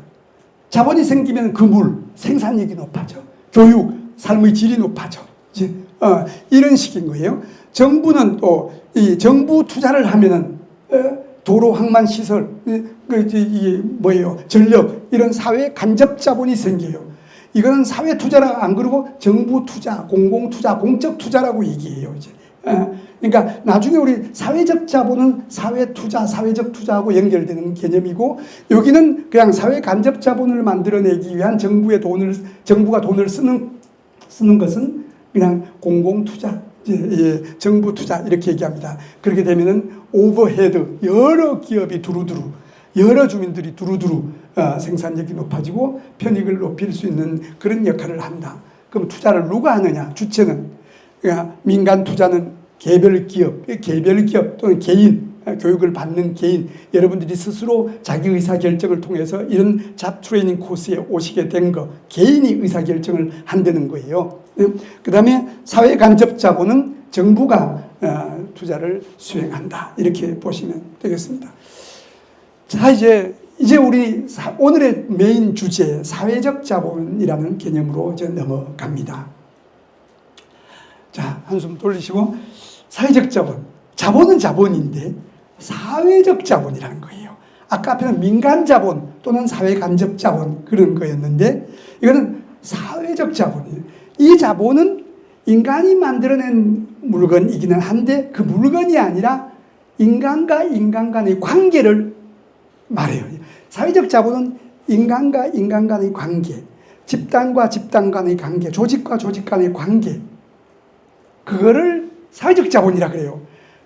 자본이 생기면 금물, 생산력이 높아져. 교육, 삶의 질이 높아져. 이제, 이런 식인 거예요. 정부는 또, 이 정부 투자를 하면은, 도로, 항만, 시설, 이게 뭐예요? 전력, 이런 사회 간접 자본이 생겨요. 이거는 사회 투자라 안 그러고 정부 투자, 공공 투자, 공적 투자라고 얘기해요. 이제. 그러니까 나중에 우리 사회적 자본은 사회 투자, 사회적 투자하고 연결되는 개념이고, 여기는 그냥 사회 간접 자본을 만들어내기 위한 정부가 돈을 쓰는 것은 그냥 공공 투자, 정부 투자 이렇게 얘기합니다. 그렇게 되면은 오버헤드, 여러 기업이 두루두루, 여러 주민들이 두루두루 생산력이 높아지고 편익을 높일 수 있는 그런 역할을 한다. 그럼 투자를 누가 하느냐? 주체는, 그러니까 민간 투자는 개별 기업 또는 개인, 교육을 받는 개인, 여러분들이 스스로 자기 의사결정을 통해서 이런 잡 트레이닝 코스에 오시게 된 거, 개인이 의사결정을 한다는 거예요. 그 다음에 사회 간접 자본은 정부가 투자를 수행한다. 이렇게 보시면 되겠습니다. 자, 이제 우리 오늘의 메인 주제, 사회적 자본이라는 개념으로 이제 넘어갑니다. 자, 한숨 돌리시고, 사회적 자본. 자본은 자본인데 사회적 자본이라는 거예요. 아까 앞에는 민간 자본 또는 사회 간접 자본 그런 거였는데, 이거는 사회적 자본이에요. 이 자본은 인간이 만들어낸 물건이기는 한데, 그 물건이 아니라 인간과 인간 간의 관계를 말해요. 사회적 자본은 인간과 인간 간의 관계, 집단과 집단 간의 관계, 조직과 조직 간의 관계, 그거를 사회적 자본이라 그래요.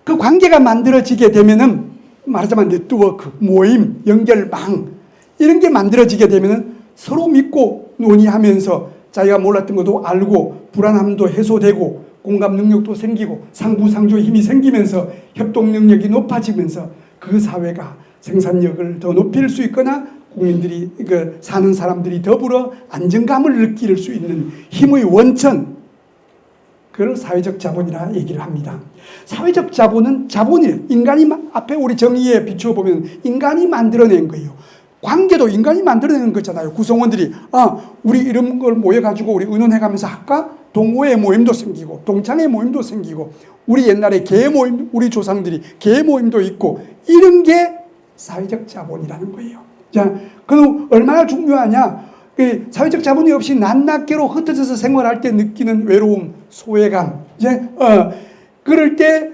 그 관계가 만들어지게 되면은, 말하자면 네트워크, 모임, 연결망, 이런 게 만들어지게 되면은 서로 믿고 논의하면서 자기가 몰랐던 것도 알고, 불안함도 해소되고, 공감 능력도 생기고, 상부상조의 힘이 생기면서 협동 능력이 높아지면서 그 사회가 생산력을 더 높일 수 있거나 국민들이, 사는 사람들이 더불어 안정감을 느낄 수 있는 힘의 원천, 그걸 사회적 자본이라 얘기를 합니다. 사회적 자본은 자본이에요. 인간이, 앞에 우리 정의에 비추어 보면 인간이 만들어낸 거예요. 관계도 인간이 만들어내는 거잖아요. 구성원들이, 우리 이런 걸 모여가지고 우리 의논해가면서 할까? 동호회 모임도 생기고, 동창회 모임도 생기고, 우리 옛날에 개 모임, 우리 조상들이 개 모임도 있고, 이런 게 사회적 자본이라는 거예요. 자, 그럼 얼마나 중요하냐? 사회적 자본이 없이 낱낱개로 흩어져서 생활할 때 느끼는 외로움, 소외감, 그럴 때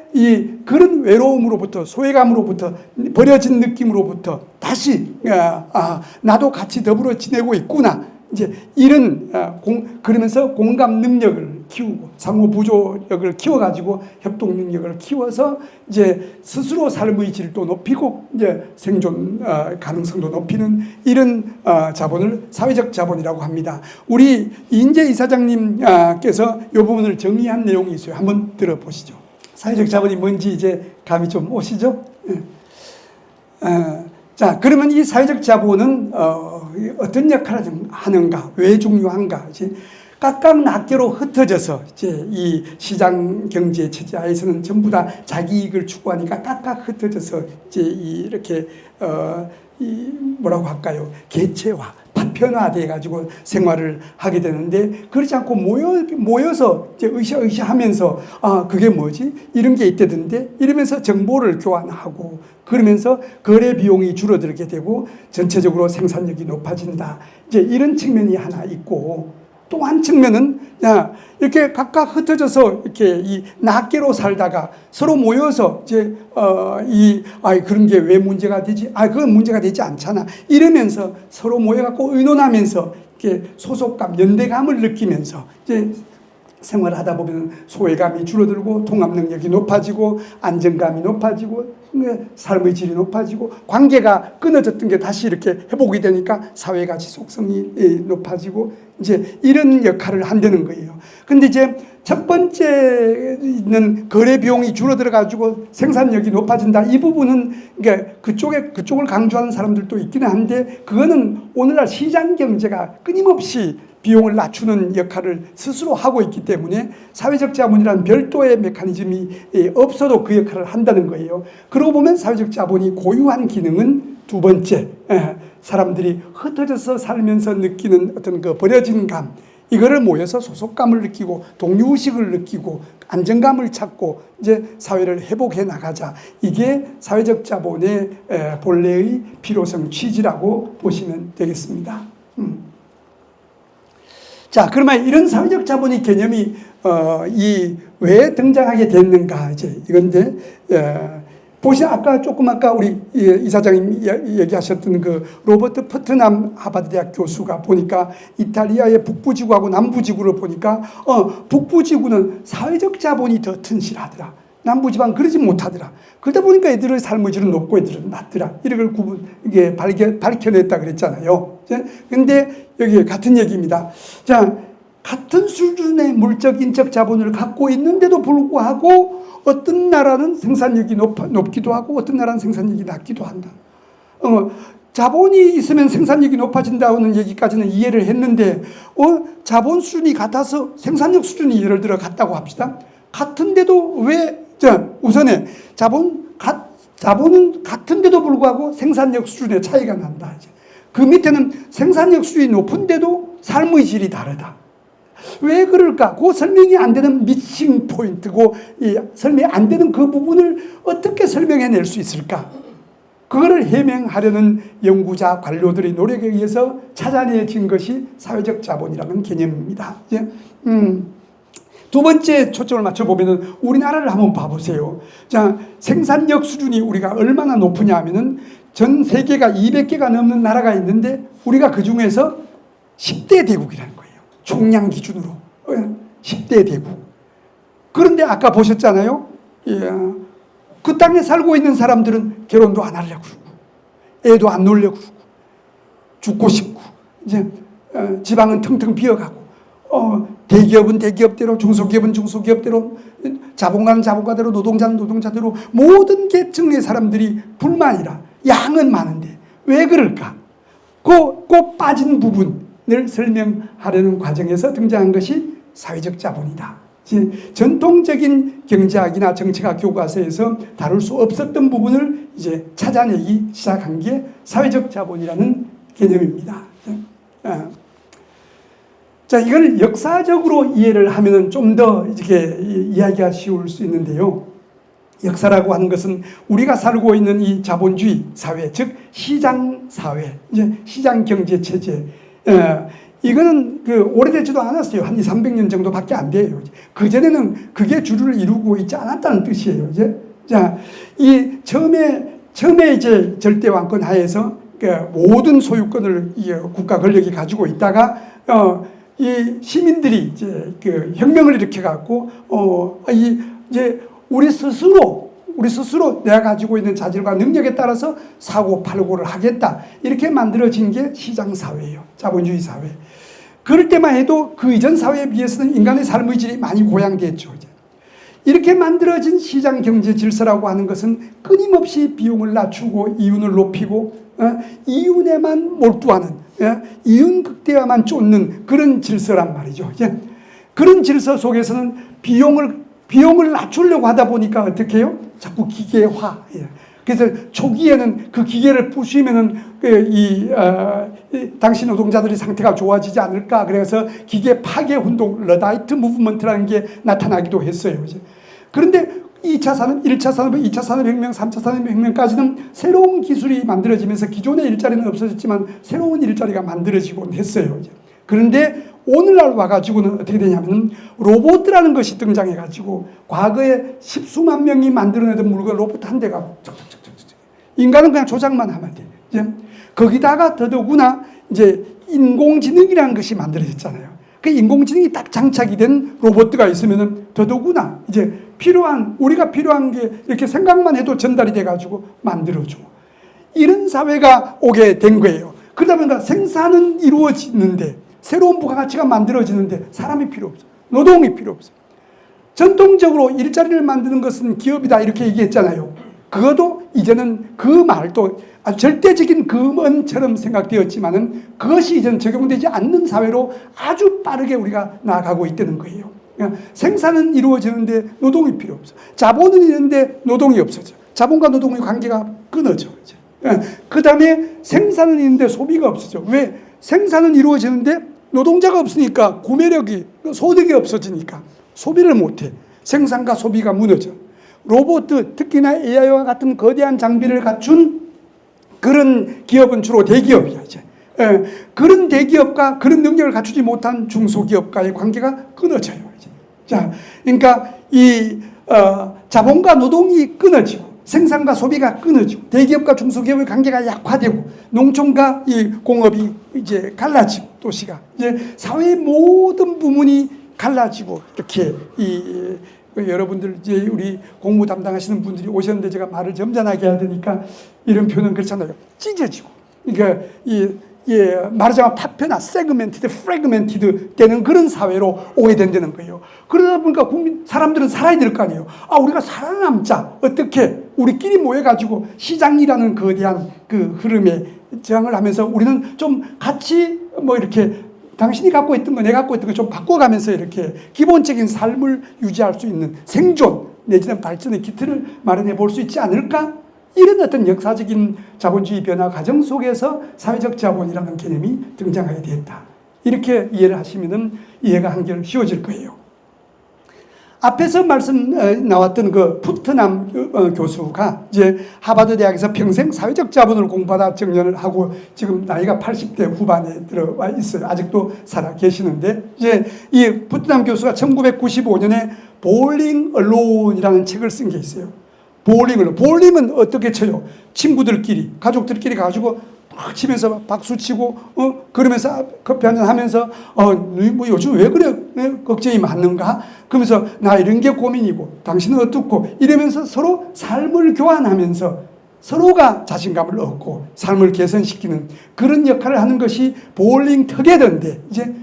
그런 외로움으로부터, 소외감으로부터, 버려진 느낌으로부터 다시 나도 같이 더불어 지내고 있구나, 이제 이런 그러면서 공감 능력을 키우고 상호 부조력을 키워가지고 협동 능력을 키워서 이제 스스로 삶의 질도 높이고 이제 생존 가능성도 높이는 이런 자본을 사회적 자본이라고 합니다. 우리 이인재 이사장님께서 이 부분을 정리한 내용이 있어요. 한번 들어보시죠. 사회적 자본이 뭔지 이제 감이 좀 오시죠? 자, 그러면 이 사회적 자본은 어떤 역할을 하는가, 왜 중요한가? 이제 각각 낱개로 흩어져서 이제 이 시장 경제 체제 하에서는 전부 다 자기 이익을 추구하니까 각각 흩어져서 이제 이렇게 뭐라고 할까요? 개체화, 파편화돼 가지고 생활을 하게 되는데, 그렇지 않고 모여서 이제 으쌰으쌰하면서 그게 뭐지? 이런 게 있다던데 이러면서 정보를 교환하고, 그러면서 거래 비용이 줄어들게 되고 전체적으로 생산력이 높아진다. 이제 이런 측면이 하나 있고, 또 한 측면은 이렇게 각각 흩어져서 이렇게 이 낱개로 살다가 서로 모여서 이제 그런 게 왜 문제가 되지? 그건 문제가 되지 않잖아. 이러면서 서로 모여갖고 의논하면서 이렇게 소속감, 연대감을 느끼면서 이제 생활하다 보면 소외감이 줄어들고 통합 능력이 높아지고 안정감이 높아지고 삶의 질이 높아지고 관계가 끊어졌던 게 다시 이렇게 회복이 되니까 사회가 지속성이 높아지고 이제 이런 역할을 한다는 거예요. 근데 이제 첫 번째는 거래 비용이 줄어들어 가지고 생산력이 높아진다. 이 부분은 그러니까 그쪽을 강조하는 사람들도 있기는 한데 그거는 오늘날 시장 경제가 끊임없이 비용을 낮추는 역할을 스스로 하고 있기 때문에 사회적 자본이라는 별도의 메커니즘이 없어도 그 역할을 한다는 거예요. 그러고 보면 사회적 자본이 고유한 기능은 두 번째, 사람들이 흩어져서 살면서 느끼는 어떤 그 버려진 감, 이거를 모여서 소속감을 느끼고 동료의식을 느끼고 안정감을 찾고 이제 사회를 회복해 나가자. 이게 사회적 자본의 본래의 필요성 취지라고 보시면 되겠습니다. 자, 그러면 이런 사회적 자본의 개념이 왜 등장하게 됐는가 이제 이건데 아까 우리 이사장님 얘기하셨던 그 로버트 퍼트남 하버드대학 교수가 보니까 이탈리아의 북부지구하고 남부지구를 보니까 북부지구는 사회적 자본이 더 튼실하더라. 남부지방 그러지 못하더라. 그러다 보니까 애들의 삶의 질은 높고 애들은 낮더라. 이걸 이게 밝혀냈다 그랬잖아요. 근데 여기 같은 얘기입니다. 자, 같은 수준의 물적, 인적 자본을 갖고 있는데도 불구하고 어떤 나라는 생산력이 높기도 하고 어떤 나라는 생산력이 낮기도 한다. 자본이 있으면 생산력이 높아진다는 얘기까지는 이해를 했는데 자본 수준이 같아서 생산력 수준이 예를 들어 같다고 합시다. 같은데도 우선에 자본은 같은데도 불구하고 생산력 수준의 차이가 난다. 그 밑에는 생산력 수준이 높은데도 삶의 질이 다르다. 왜 그럴까? 그 설명이 안 되는 미싱 포인트고 설명이 안 되는 그 부분을 어떻게 설명해낼 수 있을까? 그거를 해명하려는 연구자, 관료들의 노력에 의해서 찾아내진 것이 사회적 자본이라는 개념입니다. 두 번째 초점을 맞춰보면 우리나라를 한번 봐보세요. 자, 생산력 수준이 우리가 얼마나 높으냐 하면은 전 세계가 200개가 넘는 나라가 있는데 우리가 그 중에서 10대 대국이라는 거예요. 총량 기준으로 10대 대국. 그런데 아까 보셨잖아요. 그 땅에 살고 있는 사람들은 결혼도 안 하려고 그러고 애도 안 놀려고 그러고 죽고 싶고 이제 지방은 텅텅 비어가고 대기업은 대기업대로 중소기업은 중소기업대로 자본가는 자본가대로 노동자는 노동자대로 모든 계층의 사람들이 불만이라 양은 많은데 왜 그럴까? 그 빠진 부분을 설명하려는 과정에서 등장한 것이 사회적 자본이다. 전통적인 경제학이나 정치학 교과서에서 다룰 수 없었던 부분을 이제 찾아내기 시작한 게 사회적 자본이라는 개념입니다. 자, 이걸 역사적으로 이해를 하면은 좀 더 이렇게 이야기가 쉬울 수 있는데요. 역사라고 하는 것은 우리가 살고 있는 이 자본주의 사회, 즉 시장 사회, 이제 시장 경제 체제, 이거는 오래되지도 않았어요. 한 200~300년 정도밖에 안 돼요. 그전에는 그게 주를 이루고 있지 않았다는 뜻이에요. 자, 처음에 이제 절대 왕권 하에서 모든 소유권을 국가 권력이 가지고 있다가 이 시민들이 이제 혁명을 일으켜 갖고 이제 우리 스스로 내가 가지고 있는 자질과 능력에 따라서 사고 팔고를 하겠다. 이렇게 만들어진 게 시장 사회예요. 자본주의 사회. 그럴 때만 해도 그 이전 사회에 비해서는 인간의 삶의 질이 많이 고양됐죠. 이렇게 만들어진 시장 경제 질서라고 하는 것은 끊임없이 비용을 낮추고 이윤을 높이고 이윤에만 몰두하는 이윤 극대화만 쫓는 그런 질서란 말이죠. 그런 질서 속에서는 비용을 낮추려고 하다 보니까 어떻게 해요? 자꾸 기계화. 그래서 초기에는 그 기계를 부수면은 당시 노동자들의 상태가 좋아지지 않을까. 그래서 기계 파괴 운동, 러다이트 무브먼트라는 게 나타나기도 했어요. 그런데 1차 산업, 2차 산업혁명, 3차 산업혁명까지는 새로운 기술이 만들어지면서 기존의 일자리는 없어졌지만 새로운 일자리가 만들어지곤 했어요. 그런데 오늘날 와가지고는 어떻게 되냐면 로봇이라는 것이 등장해가지고 과거에 십수만 명이 만들어내던 물건 로봇 한 대가 인간은 그냥 조작만 하면 돼. 거기다가 더더구나 이제 인공지능이라는 것이 만들어졌잖아요. 그 인공지능이 딱 장착이 된 로봇가 있으면은 더더구나 이제 우리가 필요한 게 이렇게 생각만 해도 전달이 돼가지고 만들어줘. 이런 사회가 오게 된 거예요. 그러다 보니까 생산은 이루어지는데, 새로운 부가가치가 만들어지는데 사람이 필요 없어. 노동이 필요 없어. 전통적으로 일자리를 만드는 것은 기업이다 이렇게 얘기했잖아요. 그것도 이제는 그 말도 아주 절대적인 금언처럼 생각되었지만은 그것이 이제는 적용되지 않는 사회로 아주 빠르게 우리가 나아가고 있다는 거예요. 그러니까 생산은 이루어지는데 노동이 필요 없어. 자본은 있는데 노동이 없어져. 자본과 노동의 관계가 끊어져. 그 다음에 생산은 있는데 소비가 없어져. 왜? 생산은 이루어지는데 노동자가 없으니까 구매력이, 소득이 없어지니까 소비를 못해. 생산과 소비가 무너져. 로봇, 특히나 AI와 같은 거대한 장비를 갖춘 그런 기업은 주로 대기업이야, 이제. 그런 대기업과 그런 능력을 갖추지 못한 중소기업과의 관계가 끊어져요, 이제. 자, 그러니까 자본과 노동이 끊어지고, 생산과 소비가 끊어지고, 대기업과 중소기업의 관계가 약화되고, 농촌과 이 공업이 이제 갈라지고, 도시가. 이제 사회의 모든 부문이 갈라지고, 이렇게 여러분들 이제 우리 공무 담당하시는 분들이 오셨는데 제가 말을 점잖하게 해야 되니까 이런 표현은 그렇잖아요. 찢어지고. 그러니까 말하자면 파편화, 세그멘티드, 프래그멘티드 되는 그런 사회로 오게 된다는 거예요. 그러다 보니까 사람들은 살아야 될 거 아니에요. 우리가 살아남자. 어떻게 우리끼리 모여가지고 시장이라는 거대한 그 흐름에 저항을 하면서 우리는 좀 같이 이렇게 당신이 갖고 있던 거, 내가 갖고 있던 거 좀 바꿔가면서 이렇게 기본적인 삶을 유지할 수 있는 생존 내지는 발전의 기틀을 마련해 볼 수 있지 않을까? 이런 어떤 역사적인 자본주의 변화 과정 속에서 사회적 자본이라는 개념이 등장하게 되었다. 이렇게 이해를 하시면은 이해가 한결 쉬워질 거예요. 앞에서 나왔던 그 푸트남 교수가 이제 하버드 대학에서 평생 사회적 자본을 공부하다 정년을 하고 지금 나이가 80대 후반에 들어와 있어요. 아직도 살아 계시는데 이제 이 푸트남 교수가 1995년에 볼링 얼론이라는 책을 쓴 게 있어요. 볼링은 어떻게 쳐요? 친구들끼리, 가족들끼리 가지고 막 치면서 박수 치고, 그러면서 커피 한잔 하면서, 뭐 요즘 왜 그래? 걱정이 많는가? 그러면서 나 이런 게 고민이고, 당신은 어떻고, 이러면서 서로 삶을 교환하면서 서로가 자신감을 얻고 삶을 개선시키는 그런 역할을 하는 것이 볼링 특혜던데, 이제,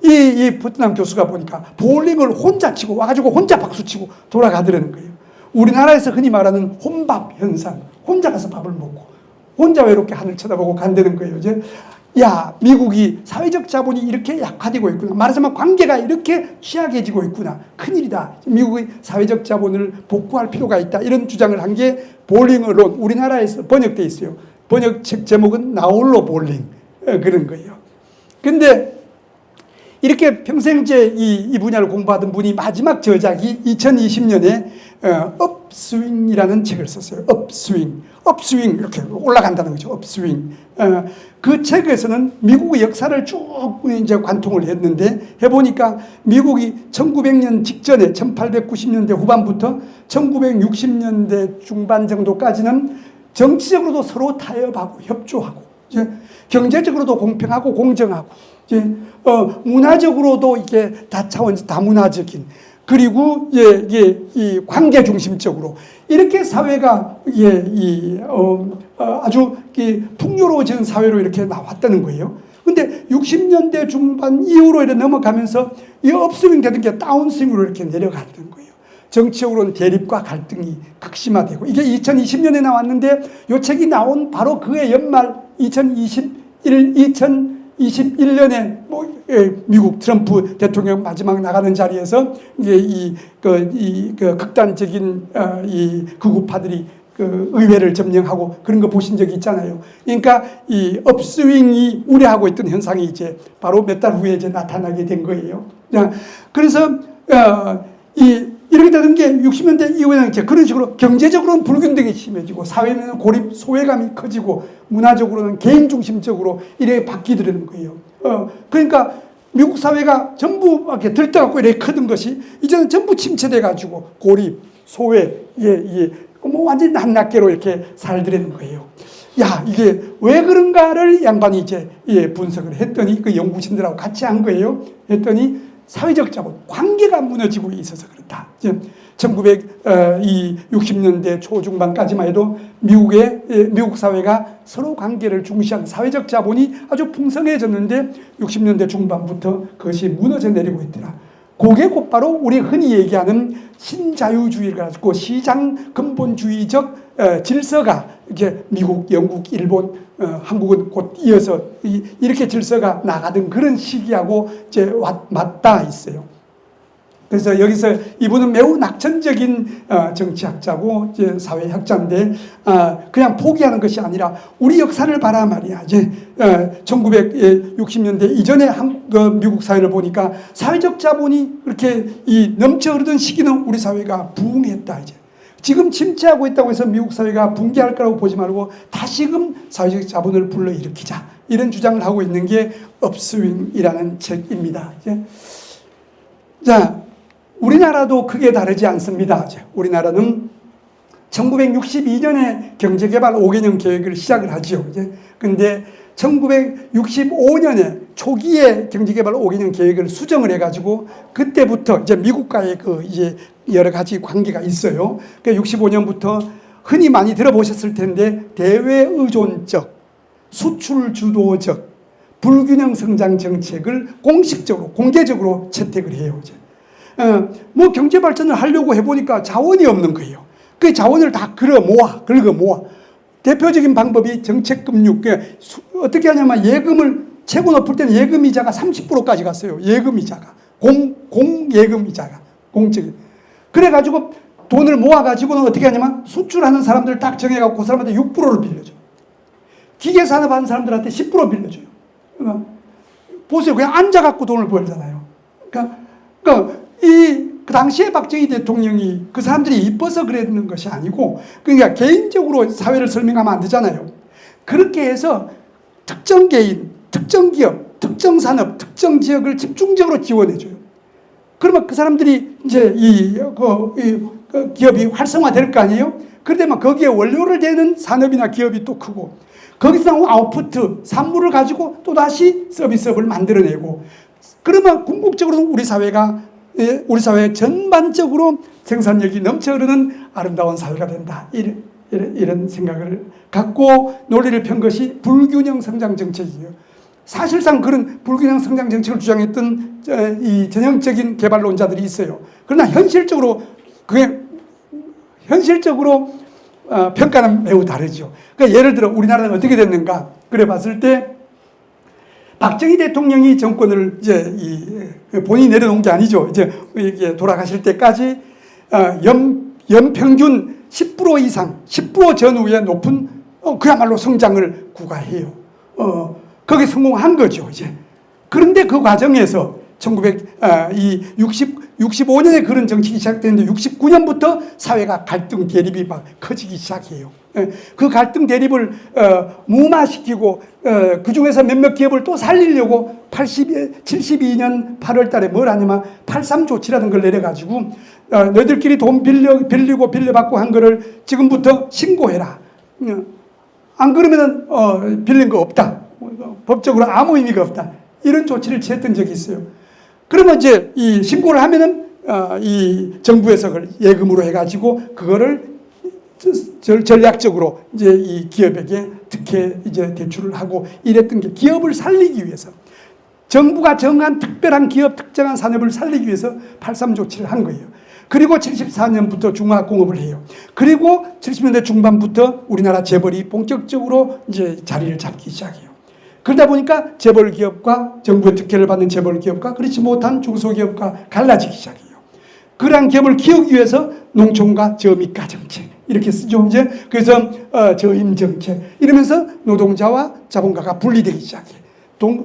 이 푸트남 교수가 보니까 볼링을 혼자 치고 와가지고 혼자 박수 치고 돌아가더라는 거예요. 우리나라에서 흔히 말하는 혼밥 현상, 혼자 가서 밥을 먹고, 혼자 외롭게 하늘 쳐다보고 간다는 거예요. 이제 미국이 사회적 자본이 이렇게 약화되고 있구나. 말하자면 관계가 이렇게 취약해지고 있구나. 큰일이다. 미국의 사회적 자본을 복구할 필요가 있다. 이런 주장을 한 게 볼링 얼론, 우리나라에서 번역돼 있어요. 번역책 제목은 나홀로 볼링 그런 거예요. 근데 이렇게 평생째 이 분야를 공부하던 분이 마지막 저작이 2020년에 업스윙이라는 책을 썼어요. 업스윙 이렇게 올라간다는 거죠. 업스윙. 그 책에서는 미국의 역사를 쭉 이제 관통을 했는데 해보니까 미국이 1900년 직전에 1890년대 후반부터 1960년대 중반 정도까지는 정치적으로도 서로 타협하고 협조하고 이제 경제적으로도 공평하고 공정하고 이제 문화적으로도 이게 다문화적인 그리고 이 관계 중심적으로 이렇게 사회가 아주 풍요로워진 사회로 이렇게 나왔다는 거예요. 근데 60년대 중반 이후로 이렇게 넘어가면서 이 업스윙 되던 게 다운스윙으로 이렇게 내려갔던 거예요. 정치적으로는 대립과 갈등이 극심화되고 이게 2020년에 나왔는데 이 책이 나온 바로 그해 연말 2021년에 미국 트럼프 대통령 마지막 나가는 자리에서 이제 그 극단적인 이 극우파들이 그 의회를 점령하고 그런 거 보신 적이 있잖아요. 그러니까 이 업스윙이 우려하고 있던 현상이 이제 바로 몇 달 후에 이제 나타나게 된 거예요. 그래서 이렇게 되는 게 60년대 이후에는 이제 그런 식으로 경제적으로는 불균등이 심해지고 사회는 고립, 소외감이 커지고 문화적으로는 개인 중심적으로 이렇게 바뀌더라는 거예요. 그러니까 미국 사회가 전부 이렇게 들떠갖고 이렇게 크던 것이 이제는 전부 침체돼가지고 고립, 소외, 뭐 완전히 한낱개로 이렇게 살더라는 거예요. 야, 이게 왜 그런가를 양반이 이제 분석을 했더니 그 연구진들하고 같이 한 거예요. 했더니 사회적 자본, 관계가 무너지고 있어서 그렇다. 1960년대 초중반까지만 해도 미국 사회가 서로 관계를 중시하는 사회적 자본이 아주 풍성해졌는데 60년대 중반부터 그것이 무너져 내리고 있더라. 그게 곧바로 우리 흔히 얘기하는 신자유주의를 가지고 시장 근본주의적 질서가 이게 미국, 영국, 일본, 한국은 곧 이어서 이렇게 질서가 나가던 그런 시기하고 이제 맞닿아 있어요. 그래서 여기서 이분은 매우 낙천적인 정치학자고 이제 사회학자인데 그냥 포기하는 것이 아니라 우리 역사를 봐라 말이야. 이제 1960년대 이전에 미국 사회를 보니까 사회적 자본이 그렇게 넘쳐 흐르던 시기는 우리 사회가 부흥했다. 이제 지금 침체하고 있다고 해서 미국 사회가 붕괴할 거라고 보지 말고 다시금 사회적 자본을 불러일으키자, 이런 주장을 하고 있는 게 업스윙이라는 책입니다. 자, 우리나라도 크게 다르지 않습니다. 우리나라는 1962년에 경제개발 5개년 계획을 시작을 하죠. 근데 1965년에 초기에 경제개발 5개년 계획을 수정을 해가지고 그때부터 이제 미국과의 이제 여러 가지 관계가 있어요. 그러니까 65년부터 흔히 많이 들어보셨을 텐데 대외의존적, 수출 주도적, 불균형 성장 정책을 공식적으로, 공개적으로 채택을 해요. 뭐 경제 발전을 하려고 해보니까 자원이 없는 거예요. 그 자원을 다 긁어 모아. 대표적인 방법이 정책금융. 어떻게 하냐면 예금을 최고 높을 때는 예금이자가 30%까지 갔어요. 예금이자가. 공예금이자가. 공적인. 그래가지고 돈을 모아가지고는 어떻게 하냐면 수출하는 사람들 딱 정해갖고 그 사람한테 6%를 빌려줘. 기계산업 하는 사람들한테 10% 빌려줘요. 보세요. 그냥 앉아갖고 돈을 벌잖아요. 그러니까 그 당시에 박정희 대통령이 그 사람들이 이뻐서 그랬는 것이 아니고, 그러니까 개인적으로 사회를 설명하면 안 되잖아요. 그렇게 해서 특정 개인, 특정 기업, 특정 산업, 특정 지역을 집중적으로 지원해줘요. 그러면 그 사람들이 이제 그 기업이 활성화될 거 아니에요? 그러면 거기에 원료를 대는 산업이나 기업이 또 크고, 거기서 나온 아웃푸트, 산물을 가지고 또 다시 서비스업을 만들어내고, 그러면 궁극적으로는 우리 사회 전반적으로 생산력이 넘쳐 흐르는 아름다운 사회가 된다. 이런 생각을 갖고 논리를 편 것이 불균형 성장 정책이에요. 사실상 그런 불균형 성장 정책을 주장했던 이 전형적인 개발론자들이 있어요. 그러나 현실적으로 평가는 매우 다르죠. 그러니까 예를 들어 우리나라는 어떻게 됐는가? 그래 봤을 때 박정희 대통령이 정권을 본인이 내려놓은 게 아니죠. 이게 돌아가실 때까지 연평균 10% 이상, 10% 전후에 높은 그야말로 성장을 구가해요. 거기 성공한 거죠. 그런데 그 과정에서 1965년에 그런 정책이 시작됐는데 69년부터 사회가 갈등 대립이 막 커지기 시작해요. 그 갈등 대립을 무마시키고 그 중에서 몇몇 기업을 또 살리려고 72년 8월 달에 뭘 하냐면 83 조치라는 걸 내려가지고 너희들끼리 돈 빌리고 빌려받고 한 거를 지금부터 신고해라. 안 그러면은 빌린 거 없다. 법적으로 아무 의미가 없다. 이런 조치를 취했던 적이 있어요. 그러면 이제 이 신고를 하면은 이 정부에서 그걸 예금으로 해가지고 그거를 전략적으로 이제 이 기업에게 특혜 이제 대출을 하고 이랬던 게 기업을 살리기 위해서, 정부가 정한 특별한 기업, 특정한 산업을 살리기 위해서 83 조치를 한 거예요. 그리고 74년부터 중화공업을 해요. 그리고 70년대 중반부터 우리나라 재벌이 본격적으로 이제 자리를 잡기 시작해요. 그러다 보니까 재벌 기업과 정부의 특혜를 받는 재벌 기업과 그렇지 못한 중소기업과 갈라지기 시작해요. 그러한 기업을 키우기 위해서 농촌과 저미가 정책 이렇게 쓰죠. 그래서 저임 정책 이러면서 노동자와 자본가가 분리되기 시작해요.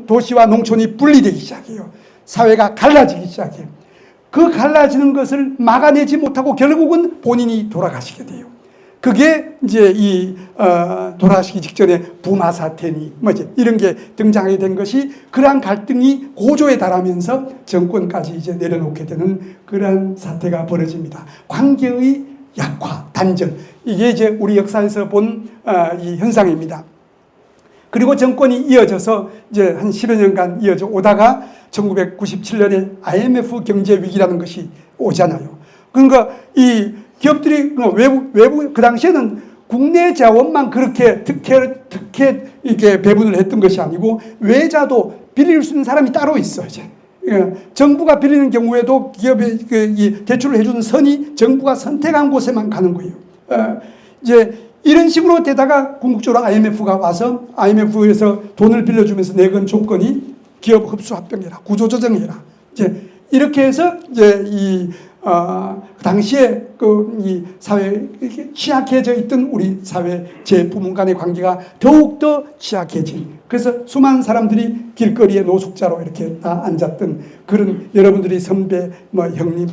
도시와 농촌이 분리되기 시작해요. 사회가 갈라지기 시작해요. 그 갈라지는 것을 막아내지 못하고 결국은 본인이 돌아가시게 돼요. 그게 이제 돌아가시기 직전에 부마 사태니 뭐지 이런 게 등장하게 된 것이, 그러한 갈등이 고조에 달하면서 정권까지 이제 내려놓게 되는 그러한 사태가 벌어집니다. 관계의 약화, 단절. 이게 이제 우리 역사에서 본 이 현상입니다. 그리고 정권이 이어져서 이제 한 10여 년간 이어져 오다가 1997년에 IMF 경제 위기라는 것이 오잖아요. 그러니까 이 기업들이 외부 그 당시에는 국내 자원만 그렇게 특혜 이게 배분을 했던 것이 아니고 외자도 빌릴 수 있는 사람이 따로 있어 이제. 정부가 빌리는 경우에도 기업에 이 대출을 해주는 선이 정부가 선택한 곳에만 가는 거예요. 이제 이런 식으로 되다가 궁극적으로 IMF가 와서 IMF에서 돈을 빌려주면서 내건 조건이 기업 흡수 합병해라, 구조조정해라. 이제 이렇게 해서 이제 당시에 이 사회 취약해져 있던 우리 사회 재부문 간의 관계가 더욱더 취약해진. 그래서 수많은 사람들이 길거리에 노숙자로 이렇게 다 앉았던 그런 여러분들이 선배, 형님,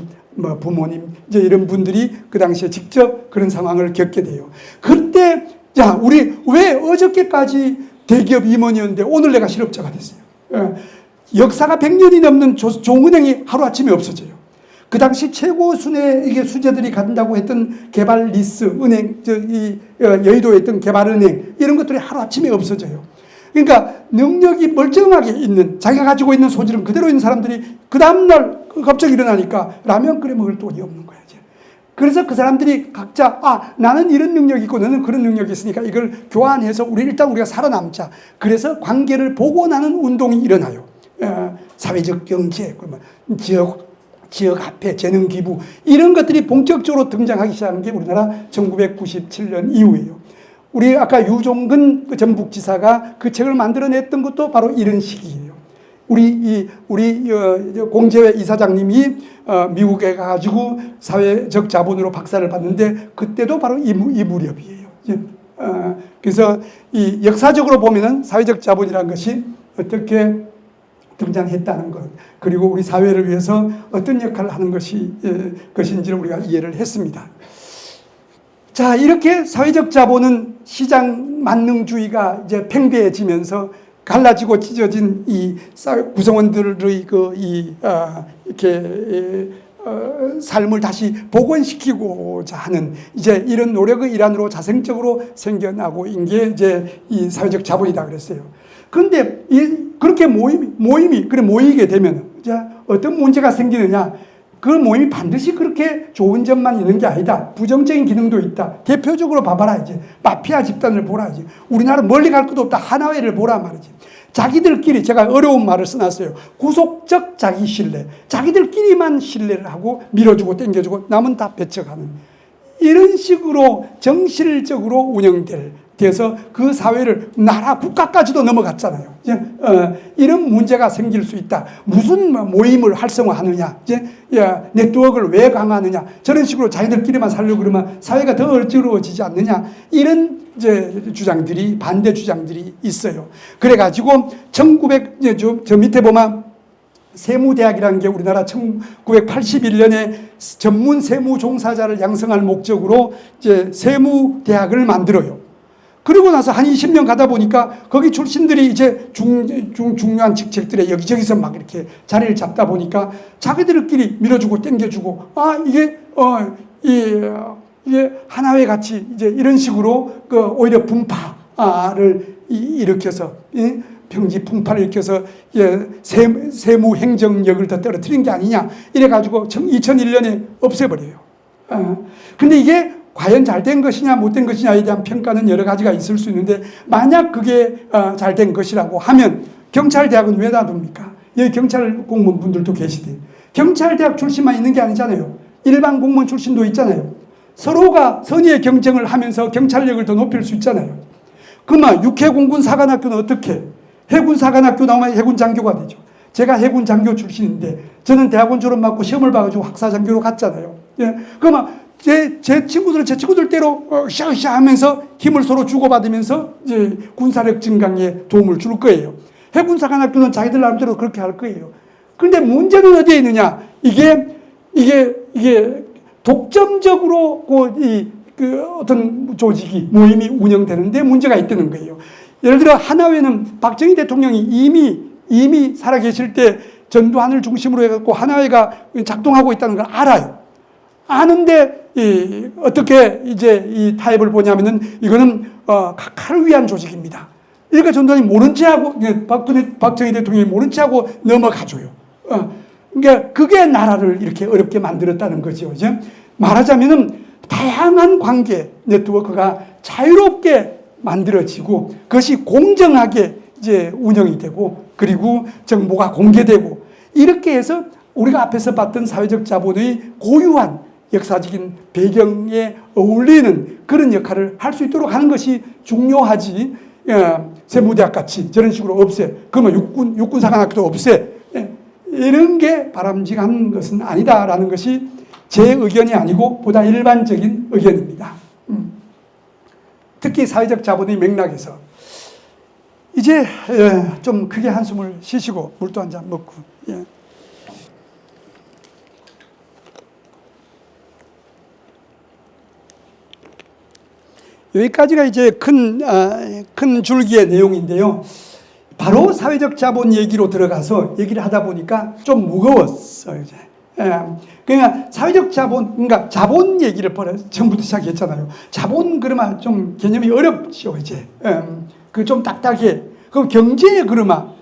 부모님, 이제 이런 분들이 그 당시에 직접 그런 상황을 겪게 돼요. 그때, 자, 우리 왜 어저께까지 대기업 임원이었는데 오늘 내가 실업자가 됐어요. 역사가 100년이 넘는 종은행이 하루아침에 없어져요. 그 당시 최고 순의 이게 수재들이 간다고 했던 개발리스 은행, 여의도에 있던 개발은행, 이런 것들이 하루아침에 없어져요. 그러니까 능력이 멀쩡하게 있는, 자기가 가지고 있는 소질은 그대로 있는 사람들이 그 다음날 갑자기 일어나니까 라면 끓여 먹을 돈이 없는 거야, 이제. 그래서 그 사람들이 각자, 나는 이런 능력이 있고 너는 그런 능력이 있으니까 이걸 교환해서 일단 우리가 살아남자. 그래서 관계를 복원하는 운동이 일어나요. 사회적 경제, 지역 화폐, 재능 기부, 이런 것들이 본격적으로 등장하기 시작한 게 우리나라 1997년 이후예요. 우리 아까 유종근 그 전북지사가 그 책을 만들어냈던 것도 바로 이런 시기예요. 우리 공제회 이사장님이 미국에 가가지고 사회적 자본으로 박사를 받는데 그때도 바로 이 무렵이에요. 그래서 이 역사적으로 보면은 사회적 자본이라는 것이 어떻게 등장했다는 것, 그리고 우리 사회를 위해서 어떤 역할을 하는 것인지를 우리가 이해를 했습니다. 자, 이렇게 사회적 자본은 시장 만능주의가 이제 팽배해지면서 갈라지고 찢어진 이 구성원들의 이렇게 삶을 다시 복원시키고자 하는 이제 이런 노력의 일환으로 자생적으로 생겨나고 인 게 이제 이 사회적 자본이다 그랬어요. 그런데 그렇게 모이게 되면 이제 어떤 문제가 생기느냐? 그 모임이 반드시 그렇게 좋은 점만 있는 게 아니다. 부정적인 기능도 있다. 대표적으로 봐봐라 이제. 마피아 집단을 보라 이제. 우리나라 멀리 갈 것도 없다. 하나회를 보라 말이지. 자기들끼리, 제가 어려운 말을 써놨어요. 구속적 자기 신뢰. 자기들끼리만 신뢰를 하고 밀어주고 땡겨주고 남은 다 배척하는. 이런 식으로 정실적으로 운영돼서 그 사회를 나라, 국가까지도 넘어갔잖아요. 이런 문제가 생길 수 있다. 무슨 모임을 활성화하느냐, 네트워크를 왜 강화하느냐, 저런 식으로 자기들끼리만 살려고 그러면 사회가 더 어지러워지지 않느냐, 이런 주장들이, 반대 주장들이 있어요. 그래가지고 저 밑에 보면 세무대학이라는 게 우리나라 1981년에 전문 세무 종사자를 양성할 목적으로 이제 세무대학을 만들어요. 그리고 나서 한 20년 가다 보니까 거기 출신들이 이제 중요한 직책들에 여기저기서 막 이렇게 자리를 잡다 보니까 자기들끼리 밀어주고 땡겨주고, 이게 하나회 같이 이제 이런 식으로 오히려 분파를 일으켜서, 병지 풍파를 일으켜서 세무 행정력을 더 떨어뜨린 게 아니냐, 이래가지고 2001년에 없애버려요. 근데 이게 과연 잘된 것이냐 못된 것이냐에 대한 평가는 여러 가지가 있을 수 있는데, 만약 그게 잘된 것이라고 하면 경찰대학은 왜 놔둡니까? 여기 경찰 공무원분들도 계시대. 경찰대학 출신만 있는 게 아니잖아요. 일반 공무원 출신도 있잖아요. 서로가 선의의 경쟁을 하면서 경찰력을 더 높일 수 있잖아요. 그러면 육해공군 사관학교는 어떻게? 해군 사관학교 나오면 해군 장교가 되죠. 제가 해군 장교 출신인데 저는 대학원 졸업 맞고 시험을 봐가지고 학사 장교로 갔잖아요. 그러면 제 친구들 때로 으쌰으쌰 하면서 힘을 서로 주고받으면서 이제 군사력 증강에 도움을 줄 거예요. 해군 사관학교는 자기들 나름대로 그렇게 할 거예요. 그런데 문제는 어디에 있느냐? 이게 독점적으로 어떤 조직이, 모임이 운영되는데 문제가 있다는 거예요. 예를 들어 하나회는 박정희 대통령이 이미 살아계실 때 전두환을 중심으로 해갖고 하나회가 작동하고 있다는 걸 알아요. 아는데 어떻게 이제 이 타협을 보냐면은 이거는 각하를 위한 조직입니다. 그러니까 전두환이 모른 체하고 박정희 대통령이 모른 체하고 넘어가줘요. 그러니까 그게 나라를 이렇게 어렵게 만들었다는 거죠. 이제 말하자면은 다양한 관계 네트워크가 자유롭게 만들어지고 그것이 공정하게 이제 운영이 되고 그리고 정보가 공개되고 이렇게 해서 우리가 앞에서 봤던 사회적 자본의 고유한 역사적인 배경에 어울리는 그런 역할을 할 수 있도록 하는 것이 중요하지. 세무대학 같이 저런 식으로 없애. 그러면 육군사관학도 없애. 이런 게 바람직한 것은 아니다라는 것이 제 의견이 아니고 보다 일반적인 의견입니다. 특히 사회적 자본의 맥락에서 이제 좀 크게 한숨을 쉬시고 물도 한 잔 먹고 여기까지가 이제 큰 줄기의 내용인데요. 바로 사회적 자본 얘기로 들어가서 얘기를 하다 보니까 좀 무거웠어요. 이제. 그러니까 사회적 자본, 그러니까 자본 얘기를 처음부터 시작했잖아요. 자본 그러면 좀 개념이 어렵죠, 이제. 그 좀 딱딱해. 그럼 경제에 그러면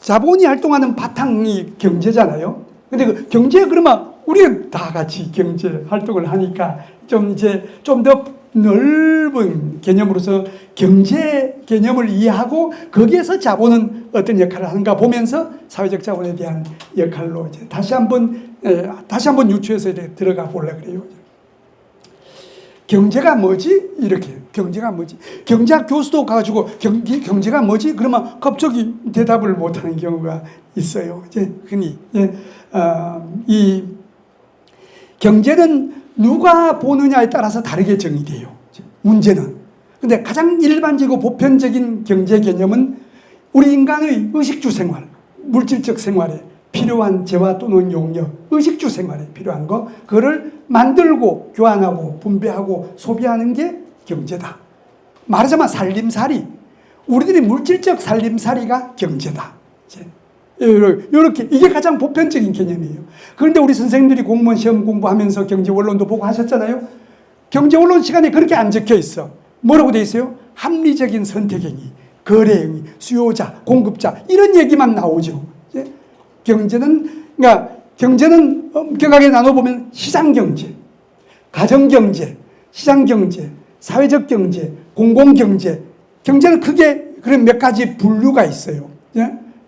자본이 활동하는 바탕이 경제잖아요. 근데 그 경제에 그러면 우리는 다 같이 경제 활동을 하니까 좀 이제 좀 더 넓은 개념으로서 경제 개념을 이해하고 거기에서 자본은 어떤 역할을 하는가 보면서 사회적 자본에 대한 역할로 이제 다시 한번 유추해서 들어가 보려 그래요. 경제가 뭐지? 이렇게 경제가 뭐지? 경제학 교수도 가지고 경제가 뭐지? 그러면 갑자기 대답을 못하는 경우가 있어요. 이제 흔히 이 경제는 누가 보느냐에 따라서 다르게 정의돼요. 문제는. 근데 가장 일반적이고 보편적인 경제 개념은 우리 인간의 의식주 생활, 물질적 생활에 필요한 재화 또는 용역, 의식주 생활에 필요한 거, 그거를 만들고 교환하고 분배하고 소비하는 게 경제다. 말하자면 살림살이, 우리들이 물질적 살림살이가 경제다. 이렇게 이게 가장 보편적인 개념이에요. 그런데 우리 선생님들이 공무원 시험 공부하면서 경제원론도 보고 하셨잖아요. 경제원론 시간에 그렇게 안 적혀 있어. 뭐라고 돼 있어요? 합리적인 선택행위, 거래행위, 수요자, 공급자 이런 얘기만 나오죠. 그러니까 경제는 엄격하게 나눠보면 시장경제, 가정경제, 시장경제, 사회적 경제, 공공경제. 경제는 크게 그런 몇 가지 분류가 있어요.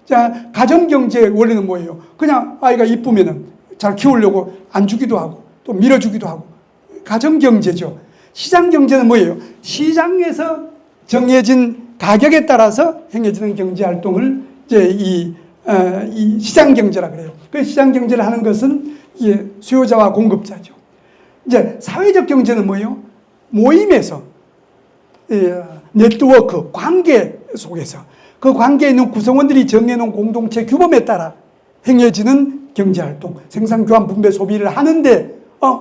자, 가정경제의 원리는 뭐예요? 그냥 아이가 이쁘면은 잘 키우려고 안 주기도 하고 또 밀어주기도 하고. 가정경제죠. 시장경제는 뭐예요? 시장에서 정해진 가격에 따라서 행해지는 경제활동을 이제 이 시장경제라 그래요. 그 시장경제를 하는 것은 이게 수요자와 공급자죠. 이제 사회적 경제는 뭐예요? 모임에서, 네트워크, 관계 속에서 그 관계에 있는 구성원들이 정해놓은 공동체 규범에 따라 행해지는 경제활동, 생산, 교환, 분배, 소비를 하는데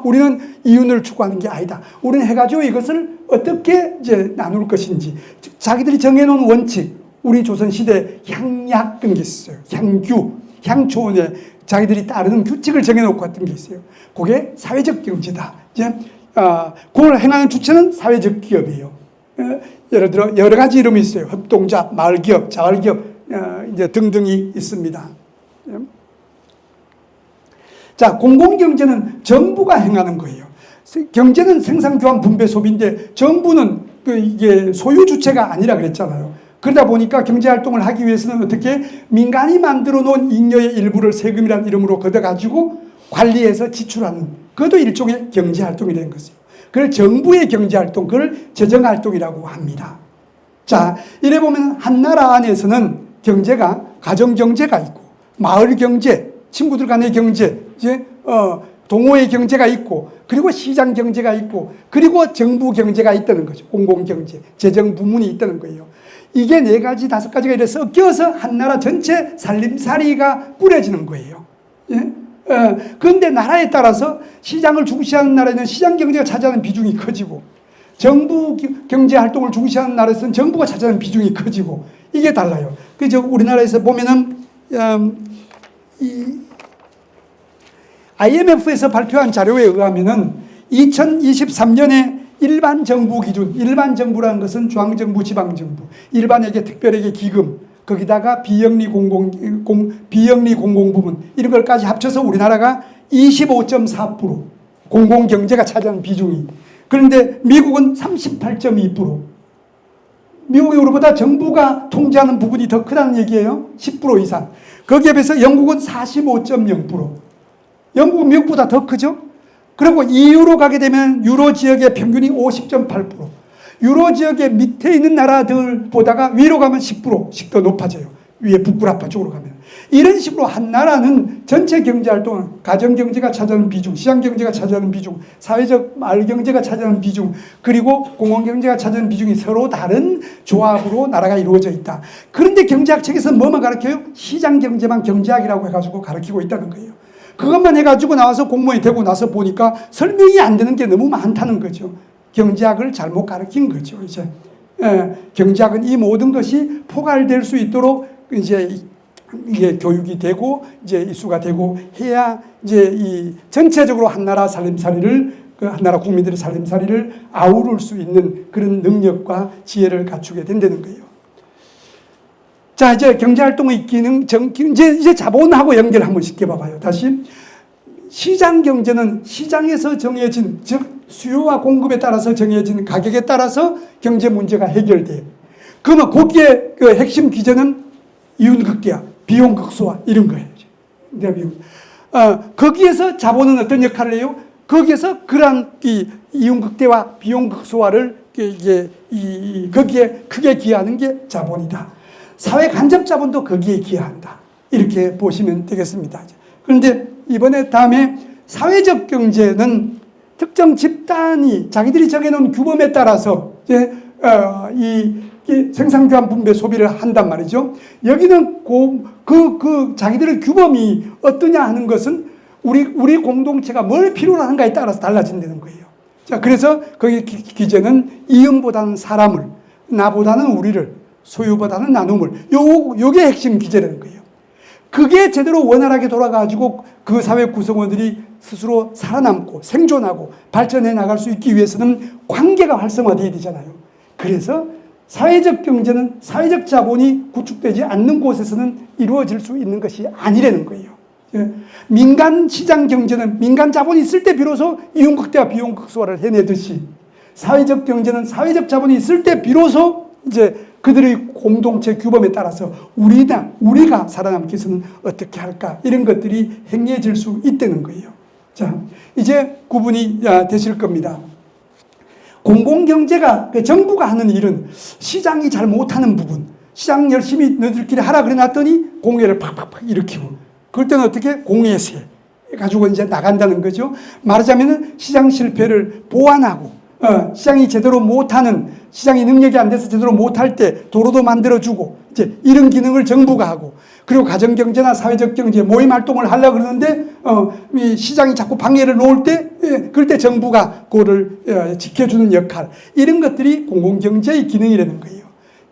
우리는 이윤을 추구하는 게 아니다. 우리는 해가지고 이것을 어떻게 이제 나눌 것인지 자기들이 정해놓은 원칙, 우리 조선시대 향약 그런 게 있어요. 향규, 향초원에 자기들이 따르는 규칙을 정해놓고 했던 게 있어요. 그게 사회적 경제다. 이제 그걸 행하는 주체는 사회적 기업이에요. 예를 들어 여러 가지 이름이 있어요. 협동자, 마을기업, 자활기업 이제 등등이 있습니다. 자, 공공경제는 정부가 행하는 거예요. 경제는 생산, 교환, 분배, 소비인데 정부는 이게 소유 주체가 아니라 그랬잖아요. 그러다 보니까 경제활동을 하기 위해서는 어떻게 민간이 만들어 놓은 잉여의 일부를 세금이라는 이름으로 걷어가지고 관리해서 지출하는 그것도 일종의 경제활동이 된 것이에요. 그걸 정부의 경제활동, 그걸 재정활동이라고 합니다. 자, 이래 보면 한 나라 안에서는 경제가 가정경제가 있고 마을경제, 친구들 간의 경제, 이제 동호회 경제가 있고 그리고 시장 경제가 있고 그리고 정부 경제가 있다는 거죠. 공공경제, 재정 부문이 있다는 거예요. 이게 4가지, 5가지가 이렇게 섞여서 한 나라 전체 살림살이가 꾸려지는 거예요. 그런데 나라에 따라서 시장을 중시하는 나라에는 시장 경제가 차지하는 비중이 커지고 정부 경제 활동을 중시하는 나라에서는 정부가 차지하는 비중이 커지고 이게 달라요. 그래서 우리나라에서 보면은 이 IMF에서 발표한 자료에 의하면은 2023년에 일반 정부 기준, 일반 정부라는 것은 중앙정부, 지방정부, 일반에게, 특별에게 기금, 거기다가 비영리 공공부문 이런 걸까지 합쳐서 우리나라가 25.4% 공공경제가 차지하는 비중이. 그런데 미국은 38.2%. 미국이 우리보다 정부가 통제하는 부분이 더 크다는 얘기예요. 10% 이상. 거기에 비해서 영국은 45.0%. 영국은 미국보다 더 크죠. 그리고 EU로 가게 되면 유로 지역의 평균이 50.8%. 유로 지역의 밑에 있는 나라들보다가 위로 가면 10%씩 더 높아져요. 위에 북부라파 쪽으로 가면. 이런 식으로 한 나라는 전체 경제활동, 가정경제가 차지하는 비중, 시장경제가 차지하는 비중, 사회적 말경제가 차지하는 비중, 그리고 공공경제가 차지하는 비중이 서로 다른 조합으로 나라가 이루어져 있다. 그런데 경제학 책에서 뭐만 가르쳐요? 시장경제만 경제학이라고 해가지고 가르치고 있다는 거예요. 그것만 해가지고 나와서 공무원이 되고 나서 보니까 설명이 안 되는 게 너무 많다는 거죠. 경제학을 잘못 가르친 거죠. 이제 경제학은 이 모든 것이 포괄될 수 있도록 이제 이게 교육이 되고 이제 이수가 되고 해야 이제 이 전체적으로 한 나라 살림살이를 한 나라 국민들의 살림살이를 아우를 수 있는 그런 능력과 지혜를 갖추게 된다는 거예요. 자, 이제 경제활동의 기능, 이제 자본하고 연결 한번 시켜봐봐요. 다시. 시장 경제는 시장에서 정해진, 즉, 수요와 공급에 따라서 정해진 가격에 따라서 경제 문제가 해결돼요. 그러면 거기에 그 핵심 기제는 이윤극대화, 비용극소화, 이런 거예요. 거기에서 자본은 어떤 역할을 해요? 거기에서 그러한 이윤극대화, 비용극소화를 거기에 크게 기여하는 게 자본이다. 사회 간접 자본도 거기에 기여한다. 이렇게 보시면 되겠습니다. 그런데 이번에 다음에 사회적 경제는 특정 집단이 자기들이 정해놓은 규범에 따라서 이제 이 생산교환 분배 소비를 한단 말이죠. 여기는 그 자기들의 규범이 어떠냐 하는 것은 우리 공동체가 뭘 필요로 하는가에 따라서 달라진다는 거예요. 자, 그래서 거기 기제는 이음보다는 사람을, 나보다는 우리를, 소유보다는 나눔을, 요게 핵심 기제라는 거예요. 그게 제대로 원활하게 돌아가지고 그 사회 구성원들이 스스로 살아남고 생존하고 발전해 나갈 수 있기 위해서는 관계가 활성화되어야 되잖아요. 그래서 사회적 경제는 사회적 자본이 구축되지 않는 곳에서는 이루어질 수 있는 것이 아니라는 거예요. 민간 시장 경제는 민간 자본이 있을 때 비로소 이윤극대화 비용극소화를 해내듯이 사회적 경제는 사회적 자본이 있을 때 비로소 이제 그들의 공동체 규범에 따라서 우리가 살아남기 위해서는 어떻게 할까 이런 것들이 행해질 수 있다는 거예요. 자, 이제 구분이 되실 겁니다. 공공경제가 정부가 하는 일은 시장이 잘 못하는 부분, 시장 열심히 너희들끼리 하라 그래 놨더니 공해를 팍팍팍 일으키고 그럴 때는 어떻게 공해세 가지고 이제 나간다는 거죠. 말하자면은 시장 실패를 보완하고 시장이 제대로 못하는, 시장이 능력이 안 돼서 제대로 못할 때 도로도 만들어주고, 이제 이런 기능을 정부가 하고, 그리고 가정경제나 사회적 경제, 모임 활동을 하려고 그러는데, 이 시장이 자꾸 방해를 놓을 때, 그럴 때 정부가 그거를 지켜주는 역할, 이런 것들이 공공경제의 기능이라는 거예요.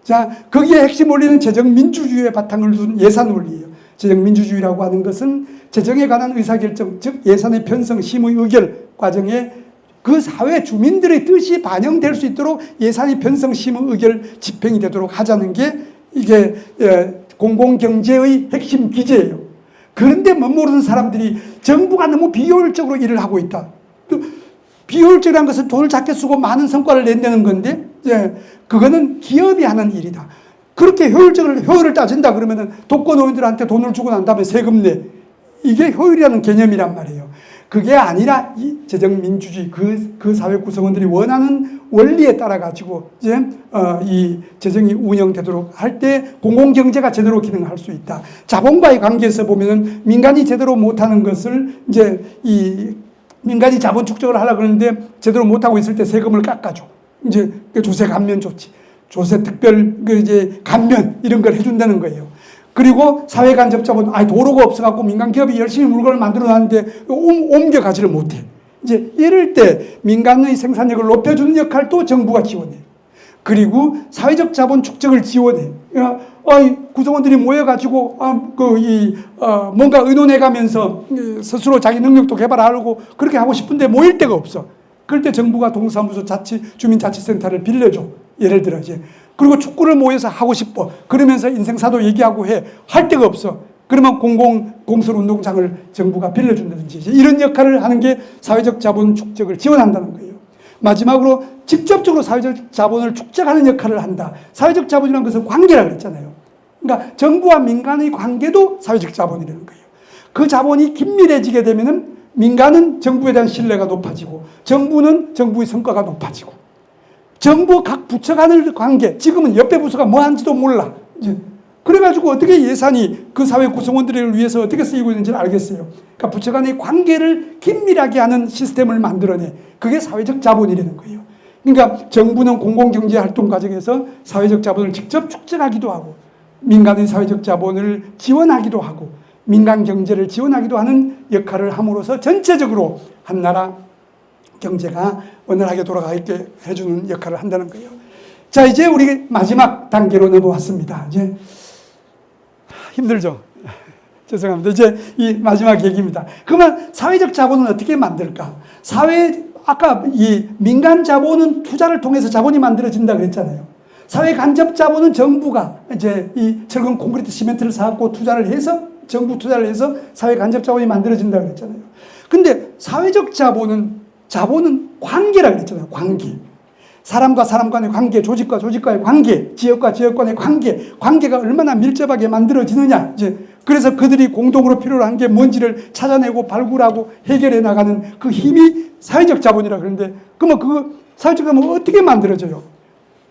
자, 거기에 핵심 원리는 재정민주주의의 바탕을 둔 예산 원리예요. 재정민주주의라고 하는 것은 재정에 관한 의사결정, 즉 예산의 편성, 심의, 의결 과정에 그 사회 주민들의 뜻이 반영될 수 있도록 예산이 편성, 심의, 의결, 집행이 되도록 하자는 게 이게 공공경제의 핵심 기제예요. 그런데 멋모르는 사람들이 정부가 너무 비효율적으로 일을 하고 있다. 비효율적이라는 것은 돈을 작게 쓰고 많은 성과를 낸다는 건데 그거는 기업이 하는 일이다. 그렇게 효율을 따진다 그러면은 독거노인들한테 돈을 주고 난 다음에 세금 내. 이게 효율이라는 개념이란 말이에요. 그게 아니라 이 재정민주주의 그 사회 구성원들이 원하는 원리에 따라 가지고 이제 이 재정이 운영되도록 할 때 공공경제가 제대로 기능할 수 있다. 자본과의 관계에서 보면은 민간이 제대로 못하는 것을 이제 이 민간이 자본 축적을 하려고 그러는데 제대로 못하고 있을 때 세금을 깎아줘. 이제 조세 감면 조치, 조세 특별 이제 감면 이런 걸 해준다는 거예요. 그리고 사회간접자본, 도로가 없어갖고 민간 기업이 열심히 물건을 만들어 놨는데 옮겨가지를 못해. 이제 이럴 때 민간의 생산력을 높여주는 역할도 정부가 지원해. 그리고 사회적 자본 축적을 지원해. 구성원들이 모여가지고 뭔가 의논해가면서 스스로 자기 능력도 개발하려고 그렇게 하고 싶은데 모일 데가 없어. 그럴 때 정부가 동사무소 주민자치센터를 빌려줘. 예를 들어 이제. 그리고 축구를 모여서 하고 싶어. 그러면서 인생사도 얘기하고 해. 할 데가 없어. 그러면 공설운동장을 정부가 빌려준다든지 이런 역할을 하는 게 사회적 자본 축적을 지원한다는 거예요. 마지막으로 직접적으로 사회적 자본을 축적하는 역할을 한다. 사회적 자본이라는 것은 관계라고 그랬잖아요. 그러니까 정부와 민간의 관계도 사회적 자본이라는 거예요. 그 자본이 긴밀해지게 되면은 민간은 정부에 대한 신뢰가 높아지고 정부는 정부의 성과가 높아지고 정부 각 부처 간의 관계, 지금은 옆에 부서가 뭐 하는지도 몰라. 그래가지고 어떻게 예산이 그 사회 구성원들을 위해서 어떻게 쓰이고 있는지를 알겠어요. 그러니까 부처 간의 관계를 긴밀하게 하는 시스템을 만들어내. 그게 사회적 자본이라는 거예요. 그러니까 정부는 공공경제 활동 과정에서 사회적 자본을 직접 축적하기도 하고 민간의 사회적 자본을 지원하기도 하고 민간 경제를 지원하기도 하는 역할을 함으로써 전체적으로 한 나라 경제가 원활하게 돌아가게 해주는 역할을 한다는 거예요. 자, 이제 우리 마지막 단계로 넘어왔습니다. 이제 힘들죠? 죄송합니다. 이제 이 마지막 얘기입니다. 그러면 사회적 자본은 어떻게 만들까? 아까 이 민간 자본은 투자를 통해서 자본이 만들어진다 그랬잖아요. 사회 간접 자본은 정부가 이제 이 철근 콘크리트 시멘트를 사갖고 정부 투자를 해서 사회 간접 자본이 만들어진다 그랬잖아요. 근데 사회적 자본은 관계라 그랬잖아요. 관계. 사람과 사람 간의 관계, 조직과 조직과의 관계, 지역과 지역 간의 관계가 얼마나 밀접하게 만들어지느냐. 이제 그래서 그들이 공동으로 필요로 한 게 뭔지를 찾아내고 발굴하고 해결해 나가는 그 힘이 사회적 자본이라 그러는데, 그러면 그 사회적 자본은 어떻게 만들어져요?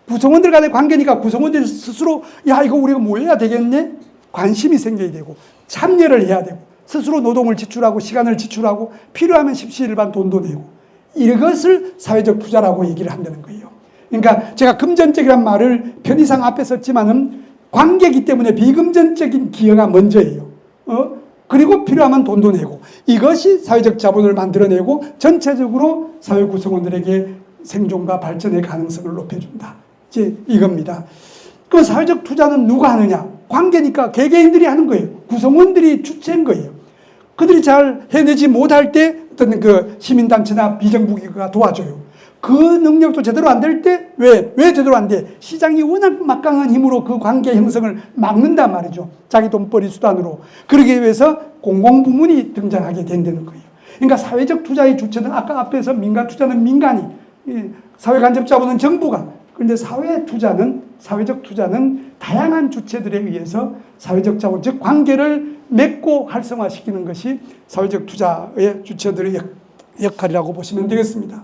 구성원들 간의 관계니까 구성원들 스스로 야, 이거 우리가 뭐 해야 되겠네? 관심이 생겨야 되고 참여를 해야 되고 스스로 노동을 지출하고 시간을 지출하고 필요하면 십시일반 돈도 내고, 이것을 사회적 투자라고 얘기를 한다는 거예요. 그러니까 제가 금전적이란 말을 편의상 앞에 썼지만은 관계이기 때문에 비금전적인 기여가 먼저예요. 그리고 필요하면 돈도 내고, 이것이 사회적 자본을 만들어내고 전체적으로 사회 구성원들에게 생존과 발전의 가능성을 높여준다. 이제 이겁니다. 그 사회적 투자는 누가 하느냐? 관계니까 개개인들이 하는 거예요. 구성원들이 주체인 거예요. 그들이 잘 해내지 못할 때 어떤 그 시민단체나 비정부기구가 도와줘요. 그 능력도 제대로 안 될 때 왜 제대로 안 돼? 시장이 워낙 막강한 힘으로 그 관계 형성을 막는단 말이죠. 자기 돈벌이 수단으로. 그러기 위해서 공공부문이 등장하게 된다는 거예요. 그러니까 사회적 투자의 주체는 아까 앞에서 민간 투자는 민간이, 사회 간접 자본은 정부가. 그런데 사회적 투자는 다양한 주체들에 의해서 사회적 자본, 즉 관계를 맺고 활성화시키는 것이 사회적 투자의 주체들의 역할이라고 보시면 되겠습니다.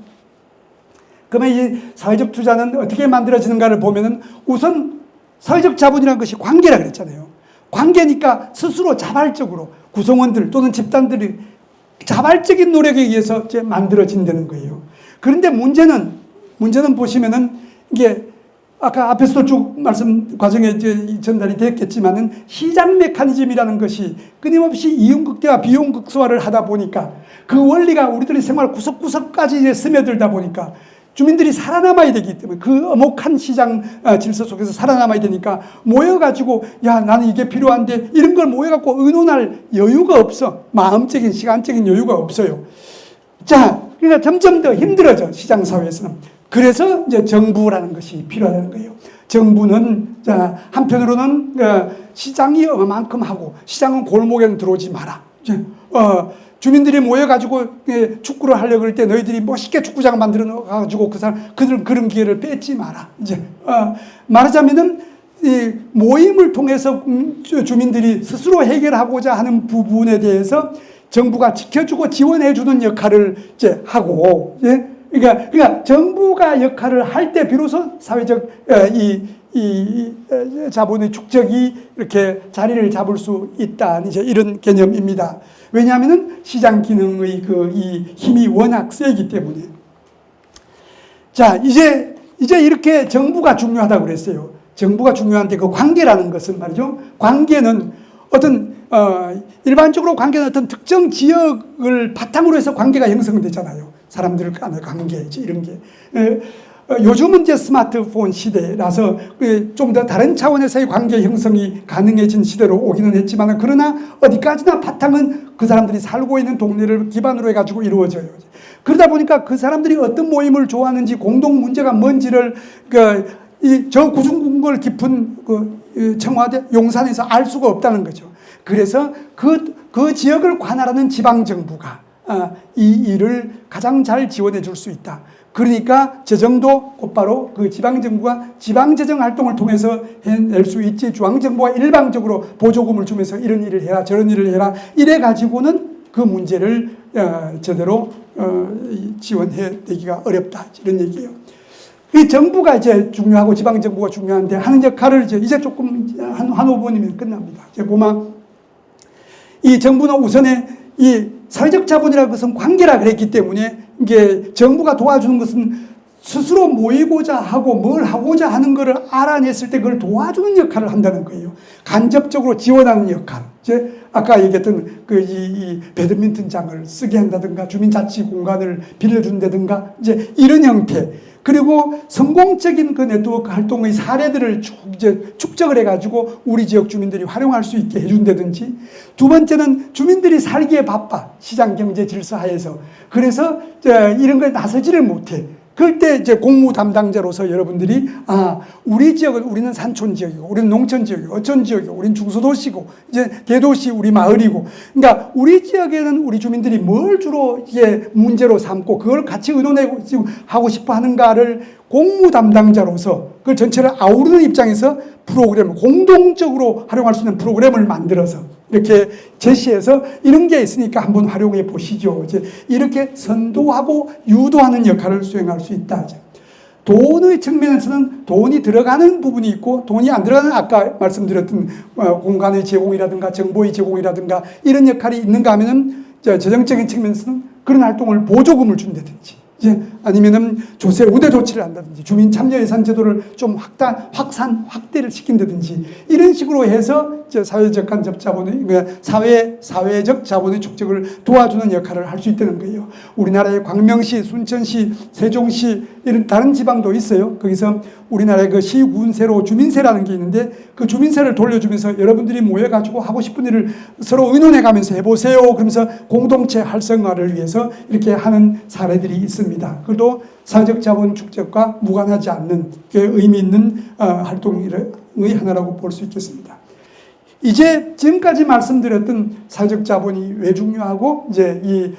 그러면 이 사회적 투자는 어떻게 만들어지는가를 보면은 우선 사회적 자본이라는 것이 관계라 그랬잖아요. 관계니까 스스로 자발적으로 구성원들 또는 집단들이 자발적인 노력에 의해서 이제 만들어진다는 거예요. 그런데 문제는 보시면은 이게 아까 앞에서도 쭉 말씀 과정에 이제 전달이 됐겠지만은 시장 메커니즘이라는 것이 끊임없이 이윤극대화 비용극소화를 하다 보니까 그 원리가 우리들의 생활 구석구석까지 이제 스며들다 보니까 주민들이 살아남아야 되기 때문에 그 엄혹한 시장 질서 속에서 살아남아야 되니까 모여가지고 야, 나는 이게 필요한데 이런 걸 모여갖고 의논할 여유가 없어. 마음적인 시간적인 여유가 없어요. 자, 그러니까 점점 더 힘들어져, 시장 사회에서는. 그래서 이제 정부라는 것이 필요하다는 거예요. 정부는 한편으로는 시장이 얼마만큼 하고 시장은 골목에는 들어오지 마라. 주민들이 모여가지고 축구를 하려고 할 때 너희들이 멋있게 축구장 만들어가지고 그들은 그런 기회를 뺏지 마라. 이제 말하자면은 이 모임을 통해서 주민들이 스스로 해결하고자 하는 부분에 대해서 정부가 지켜주고 지원해주는 역할을 이제 하고, 그러니까 정부가 역할을 할 때 비로소 사회적 이 자본의 축적이 이렇게 자리를 잡을 수 있다. 이제 이런 개념입니다. 왜냐하면은 시장 기능의 이 힘이 워낙 세기 때문에. 자, 이제 이렇게 정부가 중요하다고 그랬어요. 정부가 중요한데 그 관계라는 것은 말이죠. 관계는 일반적으로 관계는 어떤 특정 지역을 바탕으로 해서 관계가 형성되잖아요. 사람들 간의 관계, 이런 게. 요즘은 이제 스마트폰 시대라서 좀 더 다른 차원에서의 관계 형성이 가능해진 시대로 오기는 했지만, 그러나 어디까지나 바탕은 그 사람들이 살고 있는 동네를 기반으로 해가지고 이루어져요. 그러다 보니까 그 사람들이 어떤 모임을 좋아하는지 공동 문제가 뭔지를 저 구중궁궐 깊은 청와대 용산에서 알 수가 없다는 거죠. 그래서 그 지역을 관할하는 지방정부가 이 일을 가장 잘 지원해 줄 수 있다. 그러니까 재정도 곧바로 그 지방정부가 지방재정 활동을 통해서 해낼 수 있지, 중앙정부가 일방적으로 보조금을 주면서 이런 일을 해라 저런 일을 해라 이래 가지고는 그 문제를 제대로 지원해 내기가 어렵다, 이런 얘기예요. 이 정부가 이제 중요하고 지방정부가 중요한데 하는 역할을 이제 조금 한 5분이면 끝납니다. 이제 보면 이 정부는 우선에 이 사회적 자본이라는 것은 관계라 그랬기 때문에 이게 정부가 도와주는 것은 스스로 모이고자 하고 뭘 하고자 하는 것을 알아냈을 때 그걸 도와주는 역할을 한다는 거예요. 간접적으로 지원하는 역할. 이제 아까 얘기했던 이 배드민턴장을 쓰게 한다든가 주민자치 공간을 빌려준다든가 이제 이런 형태. 그리고 성공적인 그 네트워크 활동의 사례들을 이제 축적을 해가지고 우리 지역 주민들이 활용할 수 있게 해준다든지, 두 번째는 주민들이 살기에 바빠, 시장 경제 질서 하에서. 그래서 이런 거에 나서지를 못해. 그럴 때 이제 공무 담당자로서 여러분들이 우리 지역은 우리는 산촌 지역이고 우리는 농촌 지역이고 어촌 지역이고 우리는 중소도시고 이제 대도시 우리 마을이고, 그러니까 우리 지역에는 우리 주민들이 뭘 주로 이제 문제로 삼고 그걸 같이 의논하고 하고 싶어 하는가를 공무 담당자로서 그 전체를 아우르는 입장에서 프로그램을 공동적으로 활용할 수 있는 프로그램을 만들어서 이렇게 제시해서 이런 게 있으니까 한번 활용해 보시죠. 이제 이렇게 선도하고 유도하는 역할을 수행할 수 있다. 돈의 측면에서는 돈이 들어가는 부분이 있고 돈이 안 들어가는, 아까 말씀드렸던 공간의 제공이라든가 정보의 제공이라든가 이런 역할이 있는가 하면은 재정적인 측면에서는 그런 활동을 보조금을 준다든지, 이제 아니면은 우대 조치를 한다든지 주민 참여 예산 제도를 좀 확대를 시킨다든지 이런 식으로 해서 이제 사회적 간접 자본의 사회적 자본의 축적을 도와주는 역할을 할 수 있다는 거예요. 우리나라의 광명시, 순천시, 세종시 이런 다른 지방도 있어요. 거기서 우리나라의 그 시군세로 주민세라는 게 있는데 그 주민세를 돌려주면서 여러분들이 모여가지고 하고 싶은 일을 서로 의논해가면서 해보세요. 그러면서 공동체 활성화를 위해서 이렇게 하는 사례들이 있습니다. 그것도 사회적 자본 축적과 무관하지 않는 의미 있는 활동의 하나라고 볼 수 있겠습니다. 이제 지금까지 말씀드렸던 사회적 자본이 왜 중요하고 이제 이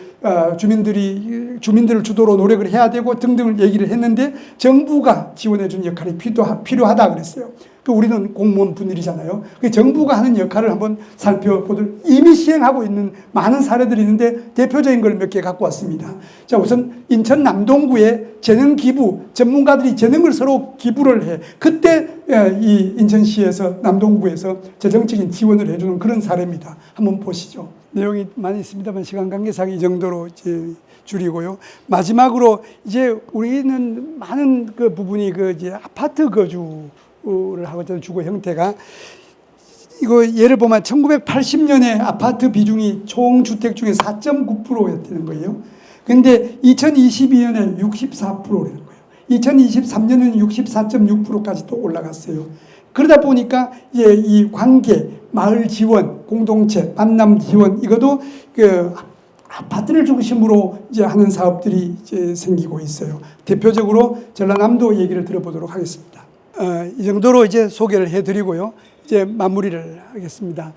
주민들을 주도로 노력을 해야 되고 등등을 얘기를 했는데 정부가 지원해 준 역할이 필요하다 그랬어요. 우리는 공무원 분들이잖아요. 정부가 하는 역할을 한번 살펴보도록, 이미 시행하고 있는 많은 사례들이 있는데 대표적인 걸 몇 개 갖고 왔습니다. 자, 우선 인천 남동구에 재능 기부, 전문가들이 재능을 서로 기부를 해. 그때 이 인천시에서 남동구에서 재정적인 지원을 해주는 그런 사례입니다. 한번 보시죠. 내용이 많이 있습니다만 시간 관계상 이 정도로 이제 줄이고요. 마지막으로 이제 우리는 많은 그 부분이 이제 아파트 거주를 하고자 주거 형태가, 이거 예를 보면 1980년에 아파트 비중이 총 주택 중에 4.9%였다는 거예요. 근데 2022년에 64%라는 거예요. 2023년에는 64.6%까지 또 올라갔어요. 그러다 보니까 이 관계, 마을 지원, 공동체, 만남 지원, 이것도 아파트를 중심으로 이제 하는 사업들이 이제 생기고 있어요. 대표적으로 전라남도 얘기를 들어보도록 하겠습니다. 이 정도로 이제 소개를 해드리고요. 이제 마무리를 하겠습니다.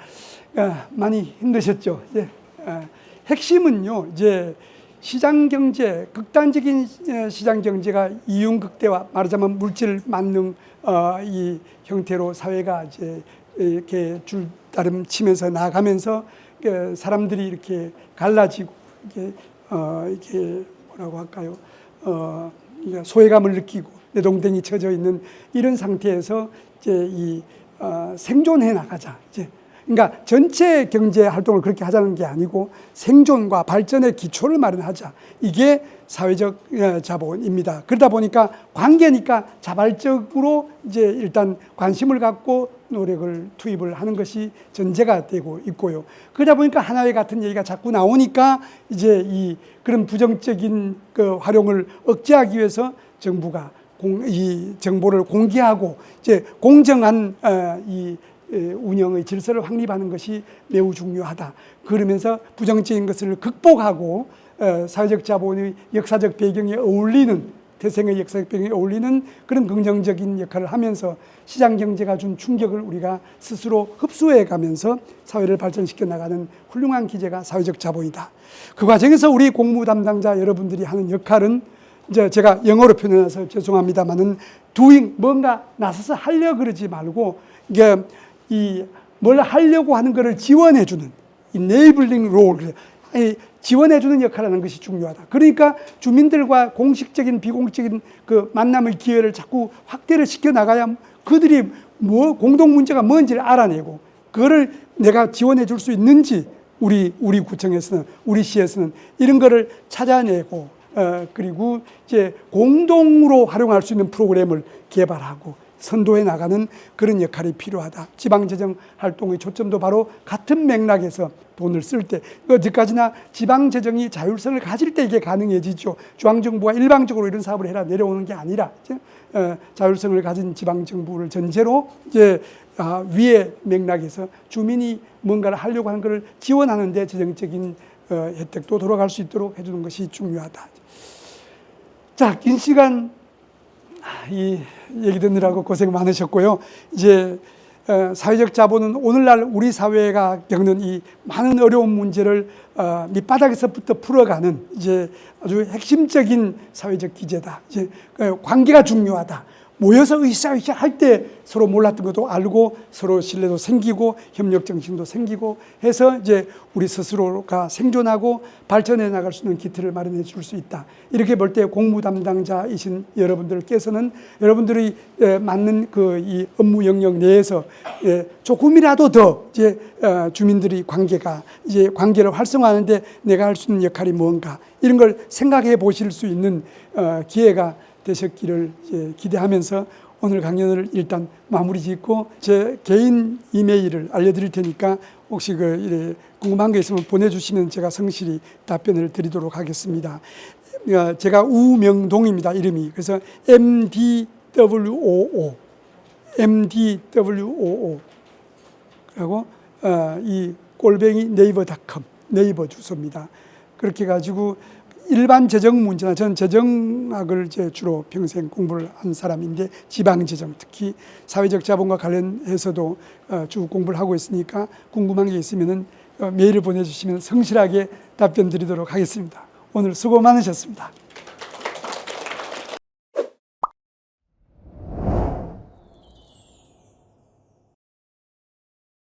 많이 힘드셨죠? 이제 핵심은요, 이제 시장 경제, 극단적인 시장 경제가 이윤 극대화, 말하자면 물질 만능 이 형태로 사회가 이제 이렇게 줄다름 치면서 나가면서 사람들이 이렇게 갈라지고 이렇게 뭐라고 할까요? 소외감을 느끼고 내동댕이 쳐져 있는 이런 상태에서 이제 생존해 나가자. 이제 그러니까 전체 경제 활동을 그렇게 하자는 게 아니고 생존과 발전의 기초를 마련하자. 이게 사회적 자본입니다. 그러다 보니까 관계니까 자발적으로 이제 일단 관심을 갖고 노력을 투입을 하는 것이 전제가 되고 있고요. 그러다 보니까 하나의 같은 얘기가 자꾸 나오니까 이제 그런 부정적인 그 활용을 억제하기 위해서 정부가 이 정보를 공개하고 이제 공정한 운영의 질서를 확립하는 것이 매우 중요하다. 그러면서 부정적인 것을 극복하고 사회적 자본의 역사적 배경에 어울리는 태생의 역사적 배경에 어울리는 그런 긍정적인 역할을 하면서 시장 경제가 준 충격을 우리가 스스로 흡수해 가면서 사회를 발전시켜 나가는 훌륭한 기제가 사회적 자본이다. 그 과정에서 우리 공무 담당자 여러분들이 하는 역할은 이제 제가 영어로 표현해서 죄송합니다만은 doing, 뭔가 나서서 하려 그러지 말고 이게 뭘 하려고 하는 것을 지원해주는 enabling role, 지원해주는 역할을 하는 것이 중요하다. 그러니까 주민들과 공식적인 비공식적인 그 만남의 기회를 자꾸 확대를 시켜 나가야 그들이 공동 문제가 뭔지를 알아내고 그거를 내가 지원해 줄 수 있는지 우리 구청에서는, 우리 시에서는 이런 거를 찾아내고 그리고 이제 공동으로 활용할 수 있는 프로그램을 개발하고 선도해 나가는 그런 역할이 필요하다. 지방재정 활동의 초점도 바로 같은 맥락에서 돈을 쓸 때, 어디까지나 지방재정이 자율성을 가질 때 이게 가능해지죠. 중앙정부가 일방적으로 이런 사업을 해라 내려오는 게 아니라 자율성을 가진 지방정부를 전제로 이제 위의 맥락에서 주민이 뭔가를 하려고 하는 것을 지원하는 데 재정적인 혜택도 돌아갈 수 있도록 해주는 것이 중요하다. 자, 긴 시간 이 얘기 듣느라고 고생 많으셨고요. 이제 사회적 자본은 오늘날 우리 사회가 겪는 이 많은 어려운 문제를 밑바닥에서부터 풀어가는 이제 아주 핵심적인 사회적 기제다. 이제 관계가 중요하다. 모여서 으쌰으쌰 할 때 서로 몰랐던 것도 알고 서로 신뢰도 생기고 협력 정신도 생기고 해서 이제 우리 스스로가 생존하고 발전해 나갈 수 있는 기틀을 마련해 줄 수 있다. 이렇게 볼 때 공무 담당자이신 여러분들께서는 여러분들이 맡는 이 업무 영역 내에서 조금이라도 더 이제 주민들이 관계를 활성화하는데 내가 할 수 있는 역할이 뭔가 이런 걸 생각해 보실 수 있는 기회가 되셨기를 기대하면서 오늘 강연을 일단 마무리 짓고 제 개인 이메일을 알려드릴 테니까 혹시 궁금한 게 있으면 보내주시면 제가 성실히 답변을 드리도록 하겠습니다. 제가 우명동입니다. 이름이. 그래서 MDWOO 그리고 이 꼴뱅이 네이버.com 네이버 주소입니다. 그렇게 가지고 일반 재정 문제나 저는 재정학을 주로 평생 공부를 한 사람인데 지방재정 특히 사회적 자본과 관련해서도 쭉 공부를 하고 있으니까 궁금한 게 있으면 메일을 보내주시면 성실하게 답변 드리도록 하겠습니다. 오늘 수고 많으셨습니다.